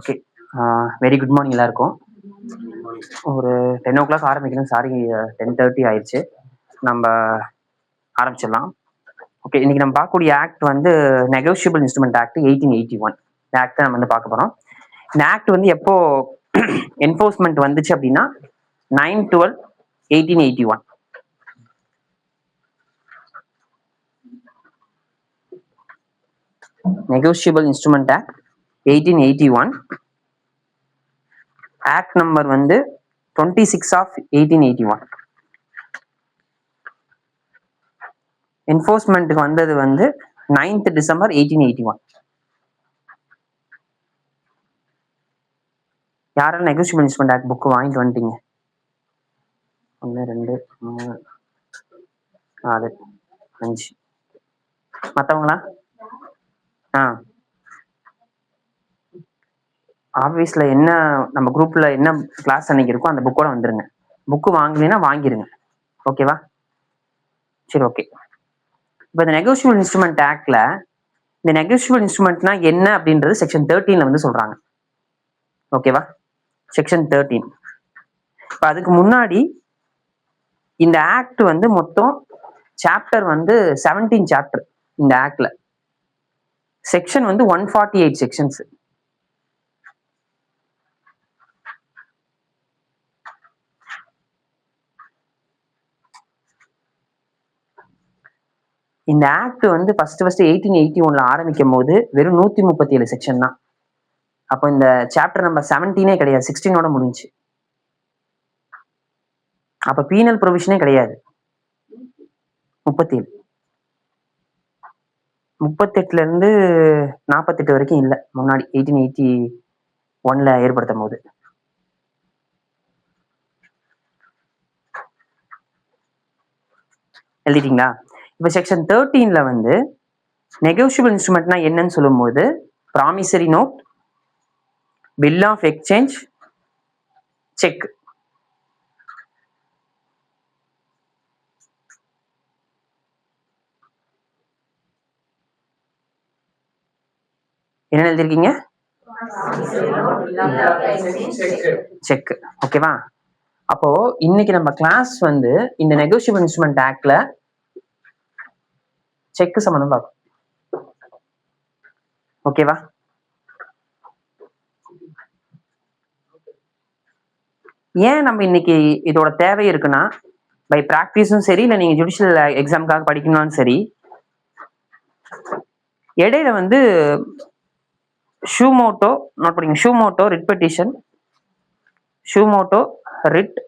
Okay, very good morning எல்லாருக்கும். ஒரு 10 o'clock ஆரம்பிக்கணும். சாரி, 10:30 ஆயிடுச்சு. நம்ம ஆரம்பிச்சிடலாம். ஓகே, இன்னைக்கு நம்ம பார்க்கக்கூடிய ஆக்ட் வந்து நெகோஷியபிள் இன்ஸ்ட்ருமெண்ட் ஆக்ட் 1881. இந்த ஆக்ட் நம்ம வந்து பார்க்க போறோம். இந்த ஆக்ட் வந்து எப்போ என்போர்ஸ்மெண்ட் வந்துச்சு அப்படின்னா 9/12/1881. Negotiable instrument act 1881. Act number வந்து 26/1881. என்போர்ஸ்மெண்ட்டுக்கு வந்தது வந்து 9th December 1881. யாரெல்லாம் நெகோஷியபிள் இன்ஸ்ட்ருமெண்ட் ஆக்ட் புக் வாங்கிட்டு வந்துட்டீங்க? 1 2 3 4 5. மற்றவங்களா? ஆஃபீஸில் என்ன நம்ம குரூப்பில் என்ன கிளாஸ் அன்னைக்கு இருக்கோ அந்த புக்கோட வந்துருங்க. புக்கு வாங்கலைன்னா வாங்கிருங்க. ஓகேவா? சரி, ஓகே. இப்போ இந்த நெகோஷியபிள் இன்ஸ்ட்ருமெண்ட் ஆக்ட்ல இந்த நெகோஷியபிள் இன்ஸ்ட்ருமெண்ட்னா என்ன அப்படின்றது செக்ஷன் 13ல வந்து சொல்றாங்க. ஓகேவா? செக்ஷன் 13. இப்போ அதுக்கு முன்னாடி இந்த ஆக்ட் வந்து மொத்தம் சாப்டர் வந்து 17 சாப்டர். இந்த ஆக்ட்ல செக்ஷன் வந்து 148 செக்ஷன்ஸ். இந்த ஆக்ட் வந்து ஃபர்ஸ்ட் 1881ல ஆரம்பிக்கும் போது வெறும் 137 செக்ஷன் தான். அப்போ இந்த சாப்டர் நம்பர் 17 கிடையாது, 16ஓட முடிஞ்சு. அப்ப பீனல் ப்ரொவிஷனே கிடையாது. 37. 38ல இருந்து 48 வரைக்கும் இல்ல, முன்னாடி 1881ல ஏற்படுத்தும் போது. எழுதிட்டீங்களா? இப்ப செக்ஷன் 13ல வந்து நெகோஷியபிள் இன்ஸ்ட்ருமெண்ட்னா என்னன்னு சொல்லும் போது promissory note, bill of exchange, cheque. என்ன எழுதிருக்கீங்க? செக். ஓகேவா? அப்போ இன்னைக்கு நம்ம கிளாஸ் வந்து இந்த நெகோஷியபிள் இன்ஸ்ட்ருமெண்ட் ஆக்ட்ல செக் சம்பந்தம் பார்க்கும். ஓகேவா? ஏன் நம்ம இன்னைக்கு இதோட தேவை இருக்குன்னா, பை பிராக்டிஸும் சரி, இல்லை நீங்க ஜுடிஷியல் எக்ஸாமுக்காக படிக்கணும்னாலும் சரி, இடையில வந்து ஷூமோட்டோ நோட் பண்ணிங்க. Suo motu writ petition, suo motu writ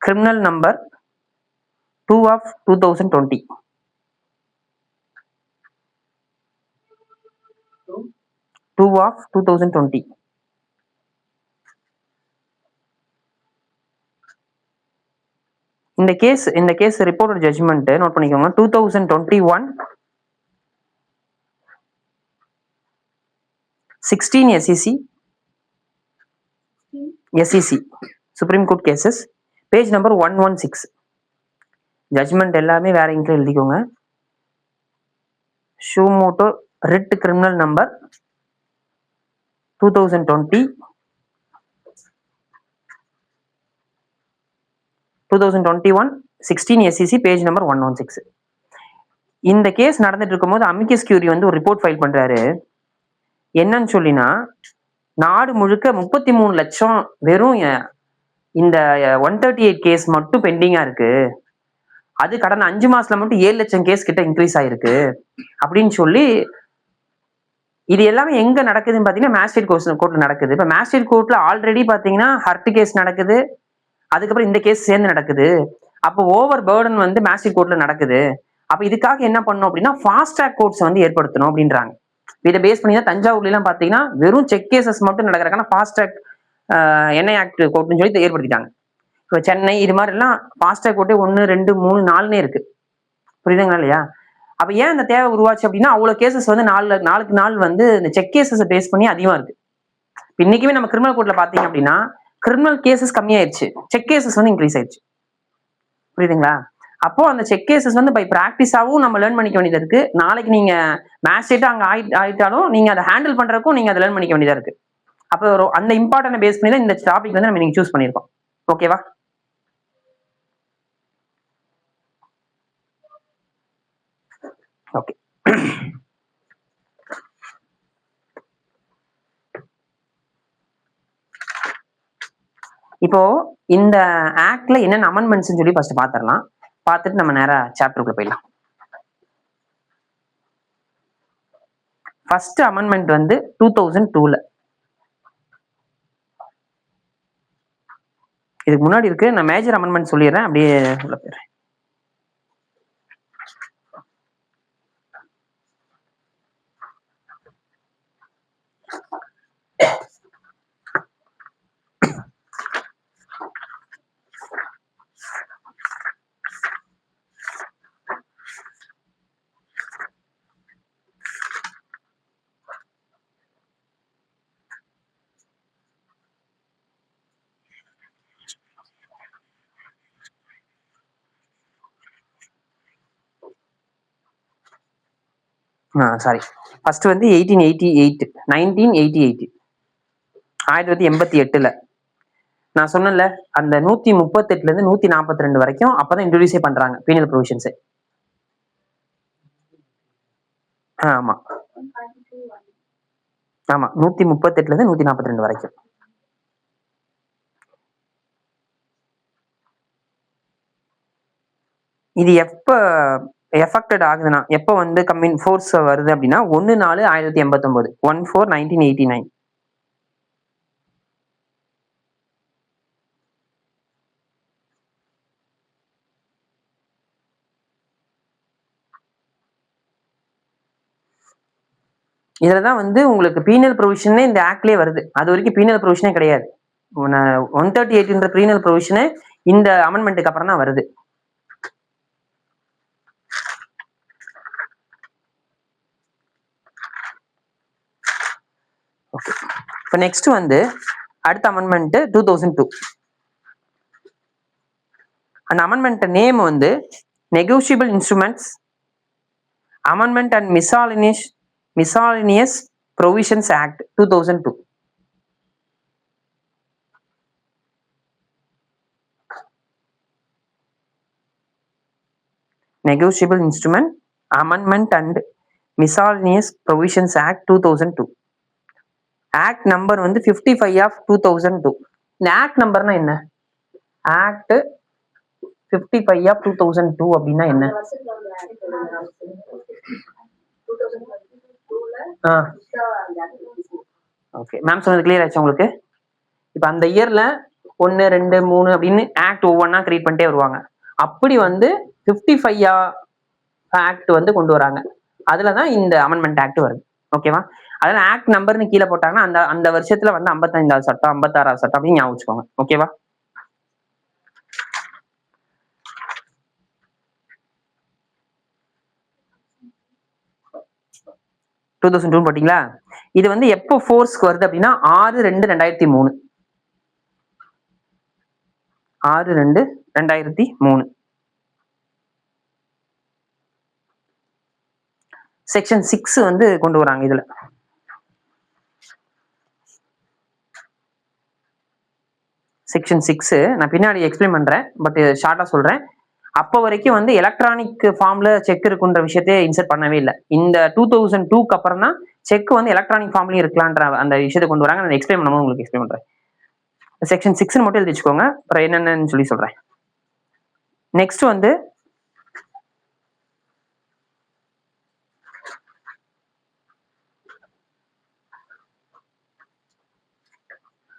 criminal number 2/2020. இந்த கேஸ் ரிப்போர்ட் ஜட்ஜ்மெண்ட் நோட் பண்ணிக்கோங்க. 2021 16 SEC supreme court cases, page number 116. Judgement எல்லாமே வேற இங்க எழுதிக்கோங்க. Suo motu writ criminal number 2020 2021 16 SEC page number 116. இந்த கேஸ் நடந்துட்டு இருக்கும்போது அமிக்கஸ் கியூரி வந்து ஒரு ரிப்போர்ட் ஃபைல் பண்றாரு. என்னன்னு சொல்லினா, நாடு முழுக்க 33 லட்சம் வெறும் இந்த 138 கேஸ் மட்டும் பெண்டிங்கா இருக்கு. அது கடந்த 5 மாசத்துல மட்டும் 7 லட்சம் கேஸ் கிட்ட இன்க்ரீஸ் ஆயிருக்கு அப்படின்னு சொல்லி, இது எல்லாமே எங்க நடக்குதுன்னு பாத்தீங்கன்னா மேஜிஸ்ட்ரேட் கோர்ட்ல நடக்குது. இப்ப மேஜிஸ்ட்ரேட் கோர்ட்ல ஆல்ரெடி பாத்தீங்கன்னா ஹர்ட் கேஸ் நடக்குது, அதுக்கப்புறம் இந்த கேஸ் சேர்ந்து நடக்குது. அப்போ ஓவர் பர்டன் வந்து மேஜிஸ்ட்ரேட் கோர்ட்ல நடக்குது. அப்ப இதுக்காக என்ன பண்ணணும் அப்படின்னா ஃபாஸ்ட் ட்ராக் கோர்ட்ஸ் வந்து ஏற்படுத்தணும் அப்படின்றாங்க. இதை பேஸ் பண்ணி தான் தஞ்சாவூர்ல எல்லாம் பாத்தீங்கன்னா வெறும் செக் கேசஸ் மட்டும் நடக்கிறக்கான ஃபாஸ்ட் ட்ராக் என்ஐ ஆக்ட் கோர்ட்னு சொல்லி ஏற்படுத்திட்டாங்க. இப்போ சென்னை இது மாதிரி எல்லாம் ஃபாஸ்ட் ட்ராக் கோர்ட்டே 1 2 3 4 இருக்கு. புரியுதுங்களா இல்லையா? அப்ப ஏன் அந்த தேவை உருவாச்சு அப்படின்னா அவ்வளவு கேசஸ் வந்து நாளுக்கு நாள் வந்து இந்த செக் கேசஸ் பேஸ் பண்ணி அதிகமா இருக்கு. இன்னைக்குமே நம்ம கிரிமினல் கோர்ட்ல பாத்தீங்க அப்படின்னா கிரிமினல் கேசஸ் கம்மியாயிருச்சு, செக் கேசஸ் வந்து இன்க்ரீஸ் ஆயிடுச்சு. புரியுதுங்களா? அப்போ அந்த செக் கேசஸ் வந்து பை ப்ராக்டிஸாவும் நம்ம லேர்ன் பண்ணிக்க வேண்டியது இருக்கு. நாளைக்கு நீங்க மேட்ச் டேட்டா அங்க ஆயிட்டாலும் நீங்க அதை ஹேண்டில் பண்றதுக்கும் நீங்க அதை லேர்ன் பண்ணிக்க வேண்டியதா இருக்கு. அப்போ அந்த இம்பார்ட்டன்ட் பேஸ் பண்ணி தான் இந்த டாபிக் வந்து நம்ம நீங்க சூஸ் பண்ணிருக்கோம். ஓகேவா? ஓகே. இப்போ இந்த ஆக்ட்ல என்னென்ன அமெண்ட்மெண்ட்ஸ் சொல்லி ஃபர்ஸ்ட் பாத்திரலாம். பார்த்துட்டு நம்ம நேரா சாப்டருக்குள்ள போயிடலாம். ஃபர்ஸ்ட் அமெண்ட்மெண்ட் வந்து 2002ல. இதுக்கு முன்னாடி இருக்கு. நான் மேஜர் அமெண்ட்மெண்ட் சொல்லிடுறேன். அப்படியே உள்ள போயிடுறேன். சாரி. ஃபர்ஸ்ட் வந்து 1888 1988 நான் சொன்னேன்ல அந்த 138ல இருந்து 142 வரைக்கும் அப்பதான் இன்ட்ரோடியூஸே பண்றாங்க பீனல் ப்ரொவிஷன்ஸ். ஆமா ஆமா 138ல இருந்து 142 வரைக்கும். இது எப்ப எஃபெக்டட் ஆகுதுன்னா எப்ப வந்து கம்மிங் ஃபோர்ஸ் வருது அப்படின்னா 1/4/1989 1/4/1989. இதுலதான் வந்து உங்களுக்கு பீனல் ப்ரொவிஷனே இந்த ஆக்ட்லயே வருது. அது வரைக்கும் பீனல் ப்ரொவிஷனே கிடையாது. 138 பீனல் ப்ரொவிஷனே இந்த அமெண்ட்மெண்ட்டுக்கு அப்புறம் தான் வருது. ஓகே. இப்போ நெக்ஸ்ட் வந்து அடுத்த அமெண்ட்மெண்ட் 2002. அந்த அமெண்ட்மெண்ட் நேம் வந்து negotiable instruments amendment and miscellaneous provisions act 2002. Negotiable instrument amendment and miscellaneous provisions act 2002. Act number வந்து 55 ஆஃப் 2002. இந்த ஆக்ட் நம்பர்னா என்ன? ஆக்ட் 55 ஆஃப் 2002 அப்படின்னா என்ன? ஓகே மேம் சொன்னது கிளியர் ஆச்சு உங்களுக்கு? இப்ப அந்த இயர்ல 1 2 3 அப்படின்னு ஆக்ட் ஒவ்வொன்னா கிரியேட் பண்ணிட்டே வருவாங்க. அப்படி வந்து 55 ஆக்ட் வந்து கொண்டு வராங்க. அதுலதான் இந்த அமெண்ட்மெண்ட் ஆக்ட் வருது. ஓகேவா? அதனால ஆக்ட் நம்பர்னு கீழே போட்டாங்கன்னா அந்த அந்த வருஷத்துல வந்து 55வது சட்டம் 56வது சட்டம் அப்படின்னு ஞாபகம் வச்சுக்கோங்க. ஓகேவா? டூ தௌசண்ட் டூ போட்டீங்களா? இது வந்து எப்போ ஃபோர்ஸ்க்கு வருது அப்படின்னா 6/2/2003. 6/2/2003. செக்ஷன் 6 வந்து கொண்டு வராங்க இதுல. செக்ஷன் 6 நான் பின்னாடி எக்ஸ்பிளைன் பண்றேன். பட் ஷார்ட்டா சொல்றேன். அப்போ வரைக்கும் வந்து எலக்ட்ரானிக் ஃபார்ம்ல செக் இருக்குன்ற விஷயத்தையே இன்சர்ட் பண்ணவே இல்லை. இந்த 2002க்கு அப்புறம் தான் செக் வந்து எலக்ட்ரானிக் ஃபார்ம்லயும் இருக்கலான்ற அந்த விஷயத்தை கொண்டு வராங்க. நான் எக்ஸ்பிளைன் பண்ணும்போது உங்களுக்கு எக்ஸ்பிளைன் பண்றேன். செக்ஷன் 6 மட்டும் எழுதி வச்சுக்கோங்க. அப்புறம் என்னென்னு சொல்லி சொல்றேன். நெக்ஸ்ட் வந்து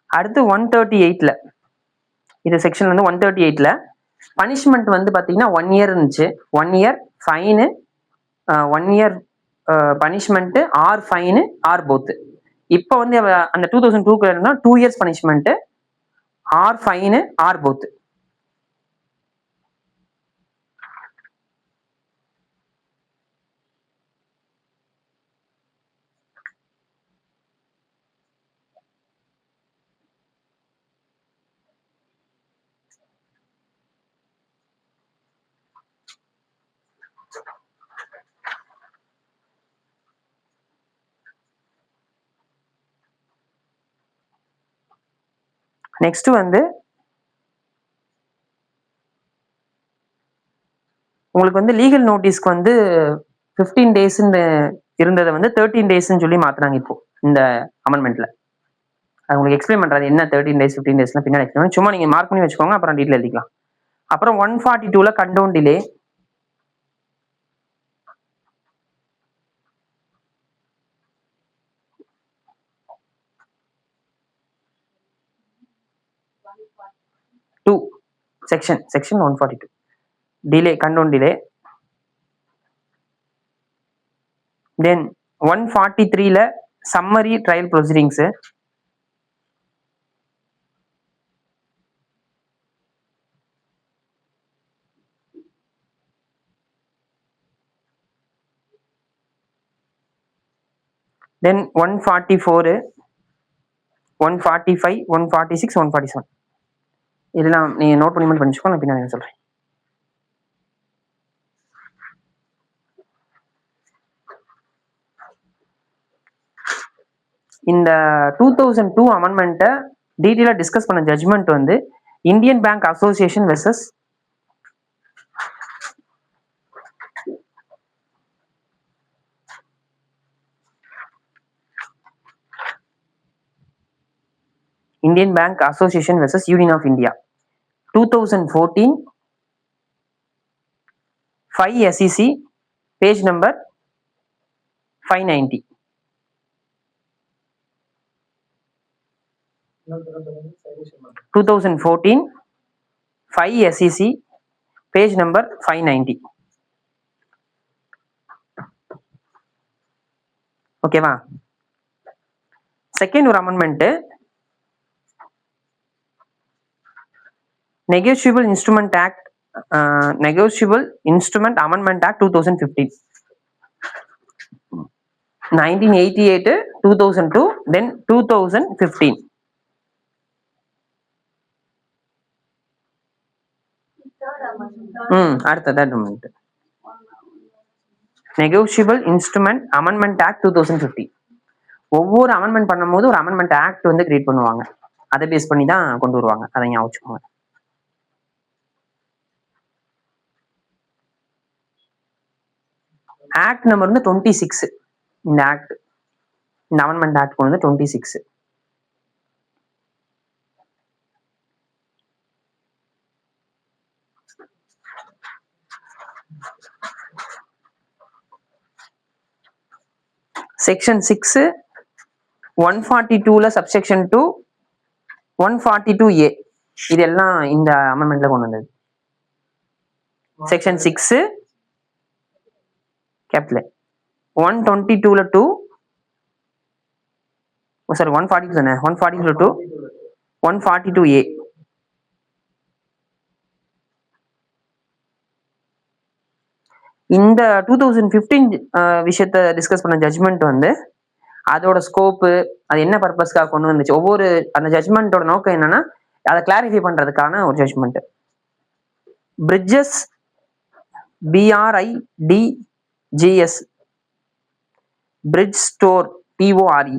அடுத்து 138ல இந்த செக்ஷன் வந்து 138ல பனிஷ்மெண்ட் வந்து பாத்தீங்கன்னா 1 இயர் இருந்துச்சு. 1 year fine, 1 year punishment or fine or both. இப்போ வந்து அந்த 2002க்கு 2 years punishment or fine or both. Next வந்து உங்களுக்கு வந்து லீகல் நோட்டீஸ்க்கு வந்து 15 டேஸ்ன்னு இருந்ததை வந்து 13 டேஸ்ன்னு சொல்லி மாத்துறாங்க இப்போ இந்த அமெண்ட்மெண்ட்ல. அது உங்களுக்கு எக்ஸ்பிளைன் பண்றது என்ன 13 டேஸ் 15 டேஸ்லாம் பின்னாடி எக்ஸ்பிளைன் சும்மா நீங்க மார்க் பண்ணி வச்சுக்கோங்க, அப்புறம் டீட்டெயில் எழுதிக்கலாம். அப்புறம் 142ல condone delay, section 142 delay, condone delay. Then 143ல சம்மரி ட்ரையல் ப்ரொசீடிங்ஸ், தென் 144, 145, 146, 147 இதெல்லாம் நீங்க நோட் பண்ணி மட்டும் பண்ணிச்சுக்கோ, நான் பின்னாடி சொல்றேன். இந்த 2002 அமெண்ட்மெண்ட்டை டீட்டெயிலா டிஸ்கஸ் பண்ண ஜட்ஜ்மெண்ட் வந்து Indian bank association versus Indian Bank Association versus Union of India, 2014, 5 SEC, page number 590. Two 2014, 5 SEC, page number 590. ஓகேவா? செகண்ட் ஒரு amendment, negotiable instrument act, negotiable instrument amendment act 2015, 1988, 2002, then 2015. அடுத்த third amendment, negotiable instrument amendment act 2015. ஒவ்வொரு amendment பண்ணும்போது ஒரு amendment act வந்து create பண்ணுவாங்க, அதை base பண்ணி தான் கொண்டு வருவாங்க, அதை ஞாபகம் வச்சுக்கோங்க. ஆக்ட் நம்பர் வந்து 26. இந்த ஆக்ட், இந்த அமெண்ட்மெண்ட் ஆக்ட் வந்து 26. செக்ஷன் 6, 142ல சப்செக்ஷன் 2, 142A இதெல்லாம் இந்த அமெண்ட்மெண்ட்ல கொண்டு வந்தது. செக்ஷன் 6 கேப்ல 122ல 2, சாரி 140 தானே, 140ல 2, 142A. இந்த 2015 விஷயத்த டிஸ்கஸ் பண்ண ஜட்ஜ்மெண்ட் வந்து அதோட ஸ்கோப்பு, அது என்ன பர்பஸ்க்காக கொண்டு வந்துச்சு, ஒவ்வொரு அந்த ஜட்ஜ்மெண்டோட நோக்கம் என்னன்னா அதை கிளாரிஃபை பண்றதுக்கான ஒரு judgment. Bridges, BRIDGS, Bridgestone, TORE,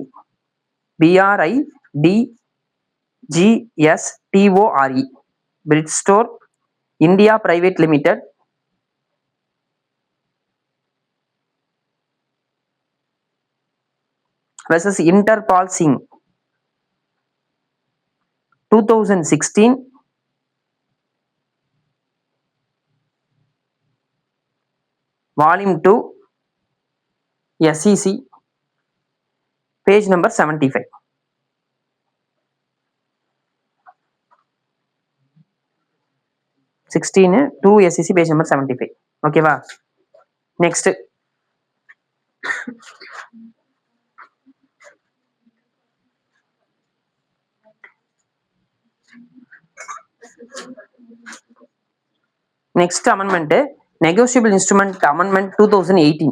BRIDGS TORE, Bridgestone India private limited versus Interpol Singh, 2016, volume 2, SEC, page number 75. Sixteen 2 SEC, page number 75. ஓகேவா? Next next amendment, negotiable instrument amendment 2018.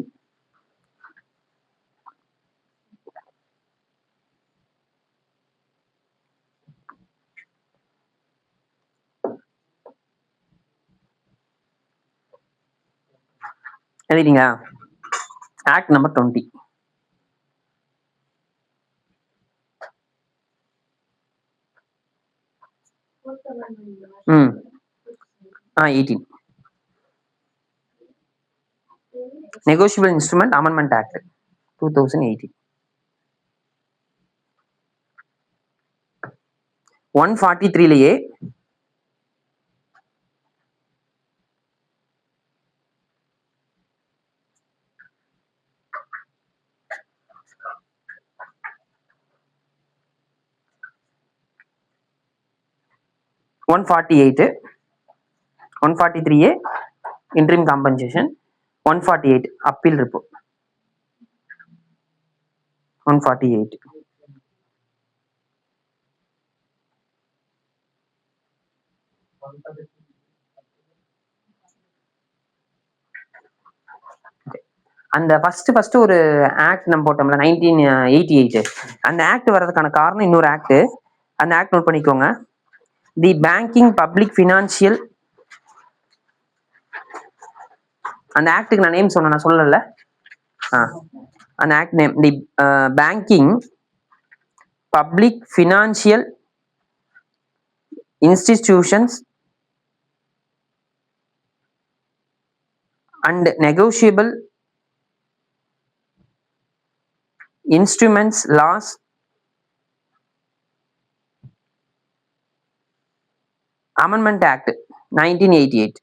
எழுதிட்டீங்களா? Act number 20. 18 negotiable instrument amendment act 2018. 143லயே one 143A interim compensation, 148 appeal report. 148 அந்த first ஒரு act நம்ம போட்டோம்ல 1988, அந்த act வர்றதுக்கான காரணம் இன்னொரு ஆக்ட். அந்த ஆக்ட் நோட் பண்ணிக்கோங்க. தி பேங்கிங் பப்ளிக் ஃபினான்சியல், அந்த ஆக்டுக்கு நான் நேம் சொன்னேன், நான் சொல்லல. அந்த act name the banking public financial institutions and negotiable instruments laws amendment act 1988.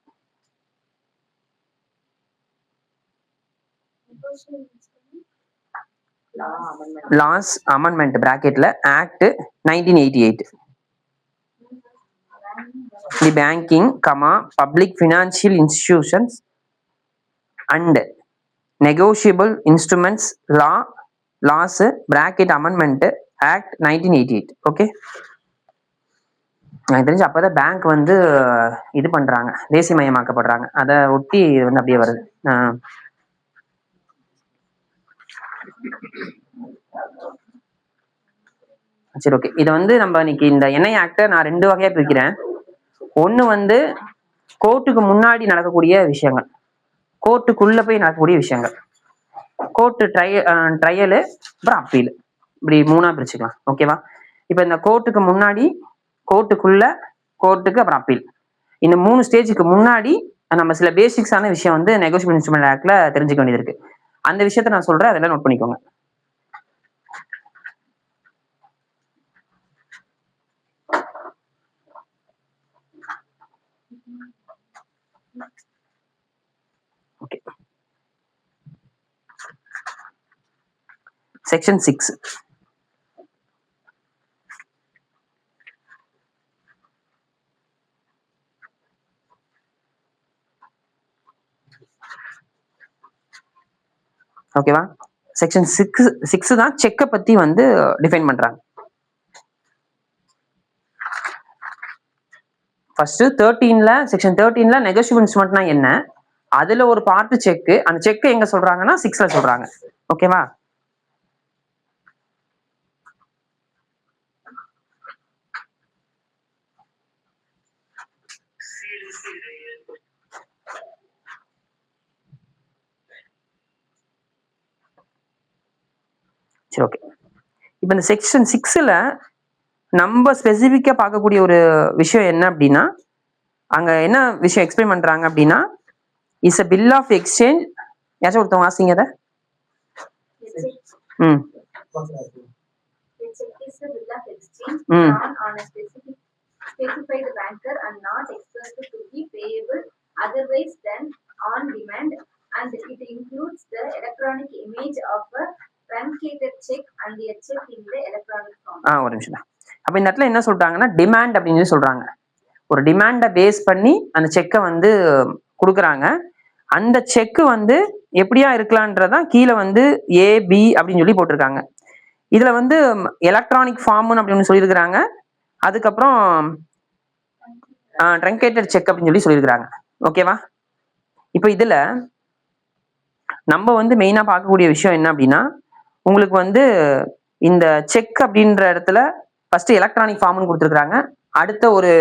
laws amendment bracket la act 1988. the banking public financial institutions and negotiable instruments laws bracket amendment act 1988. okay, எனக்கு தெரிஞ்சு அப்பதான் bank வந்து இது பண்றாங்க, தேசியமயமாக்கப்படுறாங்க. அதை ஒட்டி வந்து அப்படியே வருது. சரி, ஓகே. இது வந்து நம்ம இன்னைக்கு இந்த என்ஐ ஆக்டை நான் 2 வகையா பிரிக்கிறேன். ஒண்ணு வந்து கோர்ட்டுக்கு முன்னாடி நடக்கக்கூடிய விஷயங்கள், கோர்ட்டுக்குள்ள போய் நடக்கக்கூடிய விஷயங்கள், கோர்ட்டு ட்ரையலு, அப்புறம் அப்பீல், இப்படி 3ஆ பிரிச்சுக்கலாம். ஓகேவா? இப்ப இந்த கோர்ட்டுக்கு முன்னாடி, கோர்ட்டுக்குள்ள, கோர்ட்டுக்கு அப்புறம் அப்பீல், இந்த 3 ஸ்டேஜுக்கு முன்னாடி நம்ம சில பேசிக்ஸான விஷயம் வந்து நெகோஷியபிள் இன்ஸ்ட்ருமெண்ட் ஆக்ட்ல தெரிஞ்சுக்க வேண்டியது இருக்கு. அந்த விஷயத்த நான் சொல்றேன், அதெல்லாம் நோட் பண்ணிக்கோங்க. ஓகே. செக்ஷன் 6. ஓகேவா? செக்ஷன் 6 தான் செக்கை பத்தி வந்து டிஃபைன் பண்றாங்க. ஃபர்ஸ்ட் 13ல, செக்ஷன் 13ல நெகோஷியபிள் இன்ஸ்ட்ருமெண்ட்னா என்ன, அதுல ஒரு பார்ட் செக். அந்த செக் எங்க சொல்றாங்கன்னா 6ல சொல்றாங்க. ஓகேவா? சரி, ஓகே. இப்போ இந்த செக்ஷன் 6ல நம்ம ஸ்பெசிபிக்கா பார்க்கக்கூடிய ஒரு விஷயம் என்ன அப்படின்னா, அங்க என்ன விஷயம் எக்ஸ்பிளைன் பண்றாங்க அப்படின்னா, is a bill of exchange. யாச்சும் ஒருத்தவங்க வாசிங்க அத. ம் specify the banker and not expressed to be payable otherwise than on demand, and it includes the electronic image of a truncated check and a check in the electronic form. ஒரு நிமிஷம். அப்ப இந்த இடத்துல என்ன சொல்றாங்கன்னா, டிமாண்ட் அப்படின்னு சொல்லி சொல்றாங்க. ஒரு டிமாண்டை பேஸ் பண்ணி அந்த செக்கை வந்து கொடுக்குறாங்க. அந்த செக் வந்து எப்படியா இருக்கலான்றதான் கீழே வந்து AB அப்படின்னு சொல்லி போட்டிருக்காங்க. இதுல வந்து எலக்ட்ரானிக் ஃபார்ம் அப்படின்னு சொல்லியிருக்கிறாங்க. அதுக்கப்புறம் ட்ரங்கேட்டட் செக் அப்படின்னு சொல்லி சொல்லியிருக்கிறாங்க. ஓகேவா? இப்போ இதுல நம்ம வந்து மெயினா பார்க்கக்கூடிய விஷயம் என்ன அப்படின்னா, உங்களுக்கு வந்து இந்த செக் அப்படின்ற இடத்துல ஃபர்ஸ்ட் எலக்ட்ரானிக் ஃபார்ம்னு கொடுத்துருக்காங்க. அடுத்த ஒரு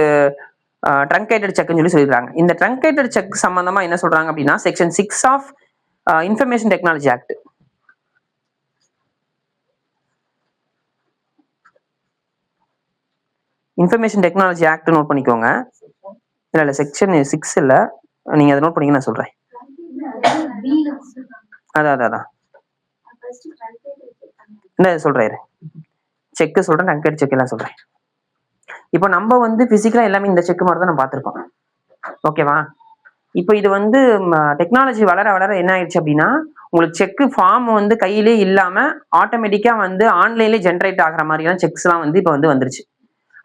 ட்ரங்கேட்டட் செக்னு சொல்லி சொல்லியிருக்காங்க. இந்த ட்ரங்கேட்டட் செக் சம்பந்தமா என்ன சொல்றாங்க அப்படின்னா, section 6 of information technology act. Information technology act note பண்ணிக்கோங்க. இல்ல செக்ஷன் 6 இல்ல, நீங்க அதை நோட் பண்ணீங்க, நான் சொல்றேன். அதான் என்ன சொல்றேன், செக் சொல்றேன், ட்ரங்கேட் செக் எல்லாம் சொல்றேன். இப்போ நம்ம வந்து பிசிக்கலா எல்லாமே இந்த செக் மாதிரி தான் நம்ம பார்த்திருக்கோம். ஓகேவா? இப்போ இது வந்து டெக்னாலஜி வளர வளர என்ன ஆயிடுச்சு அப்படின்னா, உங்களுக்கு செக் ஃபார்ம் வந்து கையிலே இல்லாம ஆட்டோமேட்டிக்கா வந்து ஆன்லைன்லேயே ஜென்ரேட் ஆகிற மாதிரியான செக்ஸ் எல்லாம் வந்து இப்போ வந்து வந்துருச்சு.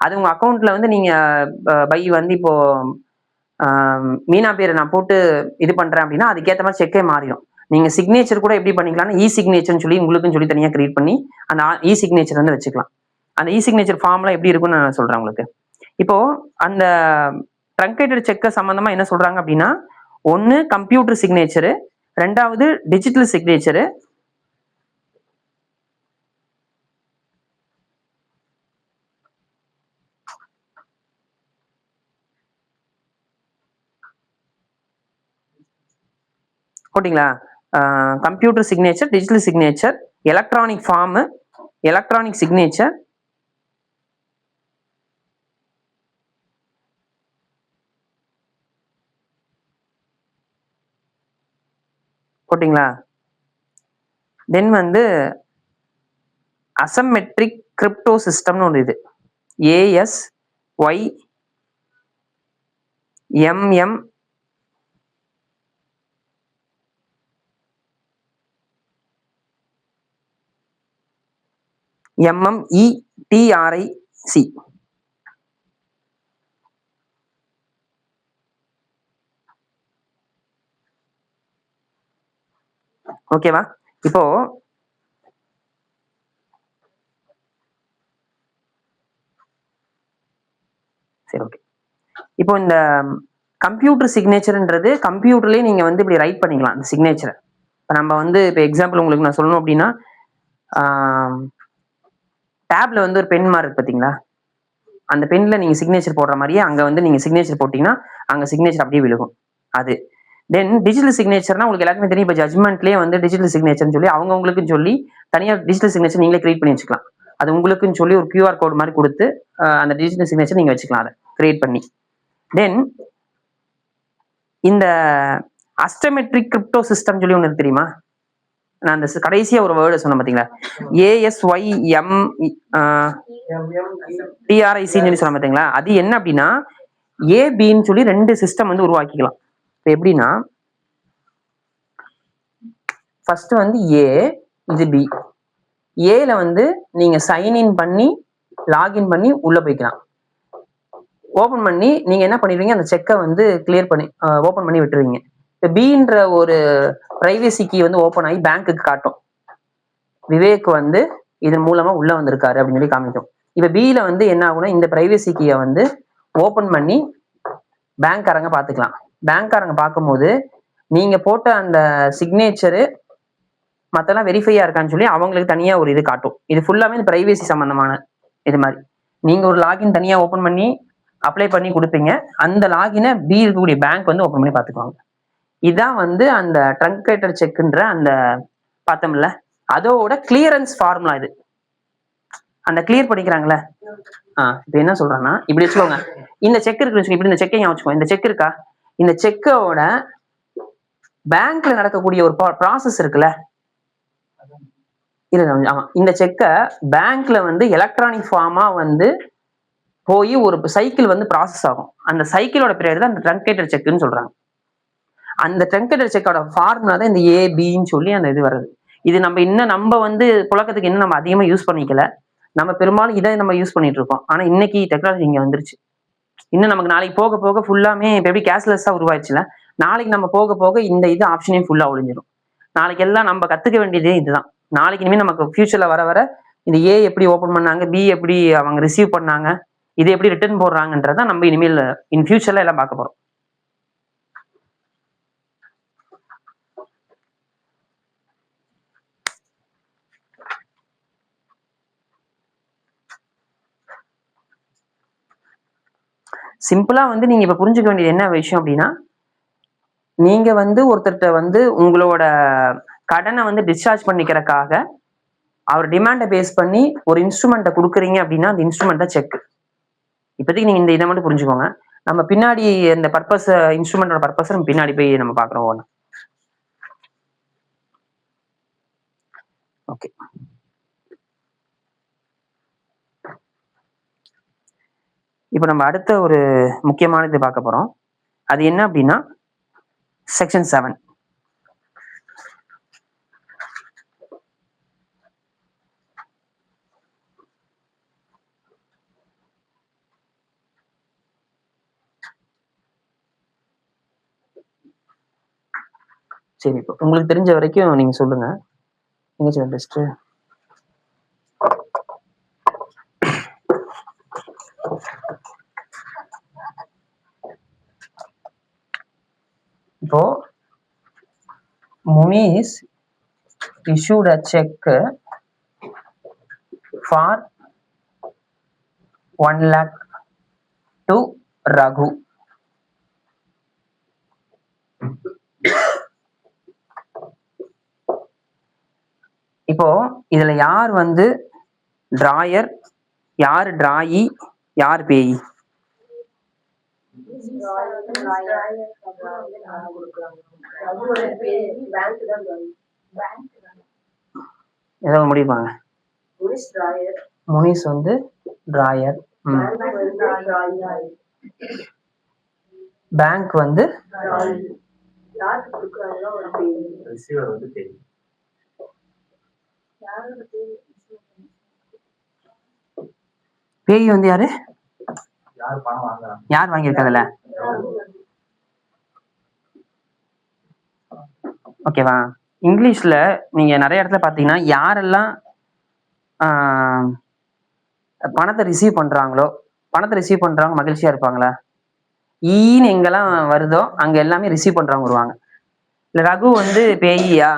அது உங்க அக்கௌண்ட்ல வந்து நீங்க பை வந்து இப்போ மீனா பேரை நான் போட்டு இது பண்றேன் அப்படின்னா அதுக்கேற்ற மாதிரி செக்கே மாறிடும். நீங்க சிக்னேச்சர் கூட எப்படி பண்ணிக்கலாம்னா இ சிக்னேச்சர்னு சொல்லி உங்களுக்குன்னு சொல்லி தனியா கிரியேட் பண்ணி அந்த இ சிக்னேச்சர் வந்து வச்சுக்கலாம். அந்த இ சிக்னேச்சர் ஃபார்ம்லாம் எப்படி இருக்கும்னு நான் சொல்றேன் உங்களுக்கு. இப்போ அந்த ட்ரங்கேட்டட் செக்க சம்பந்தமா என்ன சொல்றாங்க அப்படின்னா, ஒன்னு கம்ப்யூட்டர் சிக்னேச்சரு, ரெண்டாவது டிஜிட்டல் சிக்னேச்சரு, ஓகேங்களா? Computer signature, digital signature, electronic form, electronic signature, ஓகேங்களா? தென் வந்து அசமெட்ரிக் கிரிப்டோ சிஸ்டம்னு ஒன்று இது, ASYMM MMETRIC. ஓகேவா? இப்போ சரி, ஓகே. இப்போ இந்த கம்ப்யூட்டர் சிக்னேச்சர்ன்றது கம்ப்யூட்டர்லயே நீங்க வந்து இப்படி ரைட் பண்ணிக்கலாம் இந்த சிக்னேச்சரை. இப்போ நம்ம வந்து இப்போ எக்ஸாம்பிள் உங்களுக்கு நான் சொல்லணும் அப்படின்னா, டேப்ல வந்து ஒரு பென் மாதிரி இருக்கு பார்த்தீங்களா? அந்த பென்ல நீங்க சிக்னேச்சர் போடுற மாதிரியே அங்க வந்து நீங்க சிக்னேச்சர் போட்டீங்கன்னா அங்க சிக்னேச்சர் அப்படியே விழுகும். அது தென் டிஜிட்டல் சிக்னேச்சர்னா உங்களுக்கு எல்லாருமே தெரியும். இப்போ ஜட்மெண்ட்லேயே வந்து டிஜிட்டல் சிக்னேச்சர்னு சொல்லி அவங்களுக்குன்னு சொல்லி தனியாக டிஜிட்டல் சிக்னேச்சர் நீங்களே கிரியேட் பண்ணி வச்சுக்கலாம். அது உங்களுக்குன்னு சொல்லி ஒரு QR கோட் மாதிரி கொடுத்து அந்த டிஜிட்டல் சிக்னேச்சர் நீங்க வச்சுக்கலாம், அதை கிரியேட் பண்ணி. தென் இந்த அஸ்டமெட்ரிக் கிரிப்டோ சிஸ்டம் சொல்லி ஒன்று தெரியுமா? நான் அந்த கடைசியா ஒரு வேர்டு சொன்னேன் பார்த்தீங்களா, ASYMTRIC சொல்லி சொன்ன பார்த்தீங்களா? அது என்ன அப்படின்னா ABன்னு சொல்லி 2 சிஸ்டம் வந்து உருவாக்கிக்கலாம். இப்போ எப்படின்னா, ஃபர்ஸ்ட் வந்து A, இது B. ஏல வந்து நீங்க சைன்இன் பண்ணி லாகின் பண்ணி உள்ள போய்க்கலாம். ஓபன் பண்ணி நீங்க என்ன பண்ணிடுவீங்க, அந்த செக்கை வந்து கிளியர் பண்ணி ஓபன் பண்ணி விட்டுருவீங்க. இப்போ Bன்ற ஒரு பிரைவசி கீ வந்து ஓபன் ஆகி பேங்க்குக்கு காட்டும். விவேக் வந்து இதன் மூலமா உள்ள வந்திருக்காரு அப்படின்னு சொல்லி காமிக்கும். இப்ப Bல வந்து என்ன ஆகும்னா இந்த பிரைவசி கீயை வந்து ஓபன் பண்ணி பேங்க்காரங்க பாத்துக்கலாம். பேங்க்காரங்க பார்க்கும்போது நீங்க போட்ட அந்த சிக்னேச்சரு மத்தெல்லாம் வெரிஃபையா இருக்கான்னு சொல்லி அவங்களுக்கு தனியா ஒரு இது காட்டும். இது ஃபுல்லாமே இந்த பிரைவசி சம்பந்தமான இது மாதிரி. நீங்க ஒரு லாகின் தனியா ஓபன் பண்ணி அப்ளை பண்ணி கொடுப்பீங்க. அந்த லாகினை B இருக்கக்கூடிய பேங்க் வந்து ஓபன் பண்ணி பாத்துக்குவாங்க. இதான் வந்து அந்த ட்ரங்கேட்டட் செக்ன்ற அந்த பார்த்தோம்ல, அதோட கிளியரன்ஸ் ஃபார்முலா இது. அந்த கிளியர் பண்ணிக்கிறாங்களே, இப்போ என்ன சொல்றாங்கன்னா, இப்படி வச்சுக்கோங்க, இந்த செக் இருக்குன்னு இப்படி இந்த செக்கை வச்சுக்கோங்க. இந்த செக் இருக்கா, இந்த செக்கோட பேங்க்ல நடக்கக்கூடிய ஒரு ப்ராசஸ் இருக்குல்ல, இல்ல ஆமா, இந்த செக்கை பேங்க்ல வந்து எலக்ட்ரானிக் ஃபார்மா வந்து போய் ஒரு சைக்கிள் வந்து ப்ராசஸ் ஆகும். அந்த சைக்கிளோட பேர் தான் அந்த ட்ரங்கேட்டட் செக்னு சொல்றாங்க. அந்த ட்ரங்கேட்டட் செக்கோட ஃபார்முலா தான் இந்த ABன்னு சொல்லி அந்த இது வருது. இது நம்ம வந்து புழக்கத்துக்கு இன்னும் நம்ம அதிகமா யூஸ் பண்ணிக்கல. நம்ம பெரும்பாலும் இதை நம்ம யூஸ் பண்ணிட்டு இருக்கோம். ஆனா இன்னைக்கு டெக்னாலஜி இங்க வந்துருச்சு. இன்னும் நமக்கு நாளைக்கு போக போக ஃபுல்லாமே இப்போ எப்படி கேஷ்லெஸ்ஸா உருவாச்சுல, நாளைக்கு நம்ம போக போக இந்த இது ஆப்ஷனே ஃபுல்லா ஒழிஞ்சிடும். நாளைக்கு எல்லாம் நம்ம கத்துக்க வேண்டியதே இதுதான். நாளைக்கு இனிமேல் நமக்கு ஃபியூச்சர்ல வர வர இந்த A எப்படி ஓபன் பண்ணாங்க, B எப்படி அவங்க ரிசீவ் பண்ணாங்க, இது எப்படி ரிட்டர்ன் போடுறாங்கன்றத நம்ம இனிமேல் இன் ஃபியூச்சர்ல எல்லாம் பார்க்க போறோம். சிம்பிளா வந்து நீங்க இப்ப புரிஞ்சுக்க வேண்டியது என்ன விஷயம் அப்படின்னா, நீங்க வந்து ஒருத்தர்கிட்ட வந்து உங்களோட கடனை வந்து டிஸ்சார்ஜ் பண்ணிக்கிறதுக்காக அவர் டிமாண்டை பேஸ் பண்ணி ஒரு இன்ஸ்ட்ருமெண்ட்டை கொடுக்குறீங்க அப்படின்னா அந்த இன்ஸ்ட்ருமெண்ட்டை செக். இப்போதைக்கு நீங்க இந்த இதை மட்டும் புரிஞ்சுக்கோங்க. நம்ம பின்னாடி இந்த பர்பஸ் இன்ஸ்ட்ருமெண்டோட பர்பஸ் நம்ம பின்னாடி போய் நம்ம பார்க்குறோம் ஒன்று. ஓகே, இப்போ நம்ம அடுத்த ஒரு முக்கியமானது பார்க்க போறோம். அது என்ன அப்படின்னா செக்ஷன் 7. சரி, இப்போ உங்களுக்கு தெரிஞ்ச வரைக்கும் நீங்க சொல்லுங்க. எங்க பெஸ்ட்? இப்போ Muniz issued a check for 1 lakh to Raghu. இப்போ இதுல யார் வந்து டிராயர், யார் டிராயி, யார் பேயி? ஏதாவது முடியுமாங்க? முனிஸ் வந்து டிராயர், பேங்க் வந்து பேய் வந்து யாரு? யார் வாங்கியிருக்காதுல? ஓகேவா? இங்கிலீஷ்ல நீங்க நிறைய இடத்துல பாத்தீங்கன்னா யாரெல்லாம் பணத்தை ரிசீவ் பண்றாங்களோ, பணத்தை ரிசீவ் பண்றவங்க மகிழ்ச்சியா இருப்பாங்களா? ஈன்னு எங்கெல்லாம் வருதோ அங்க எல்லாமே ரிசீவ் பண்றவங்க வருவாங்க. இல்ல ரகு வந்து பேயியா,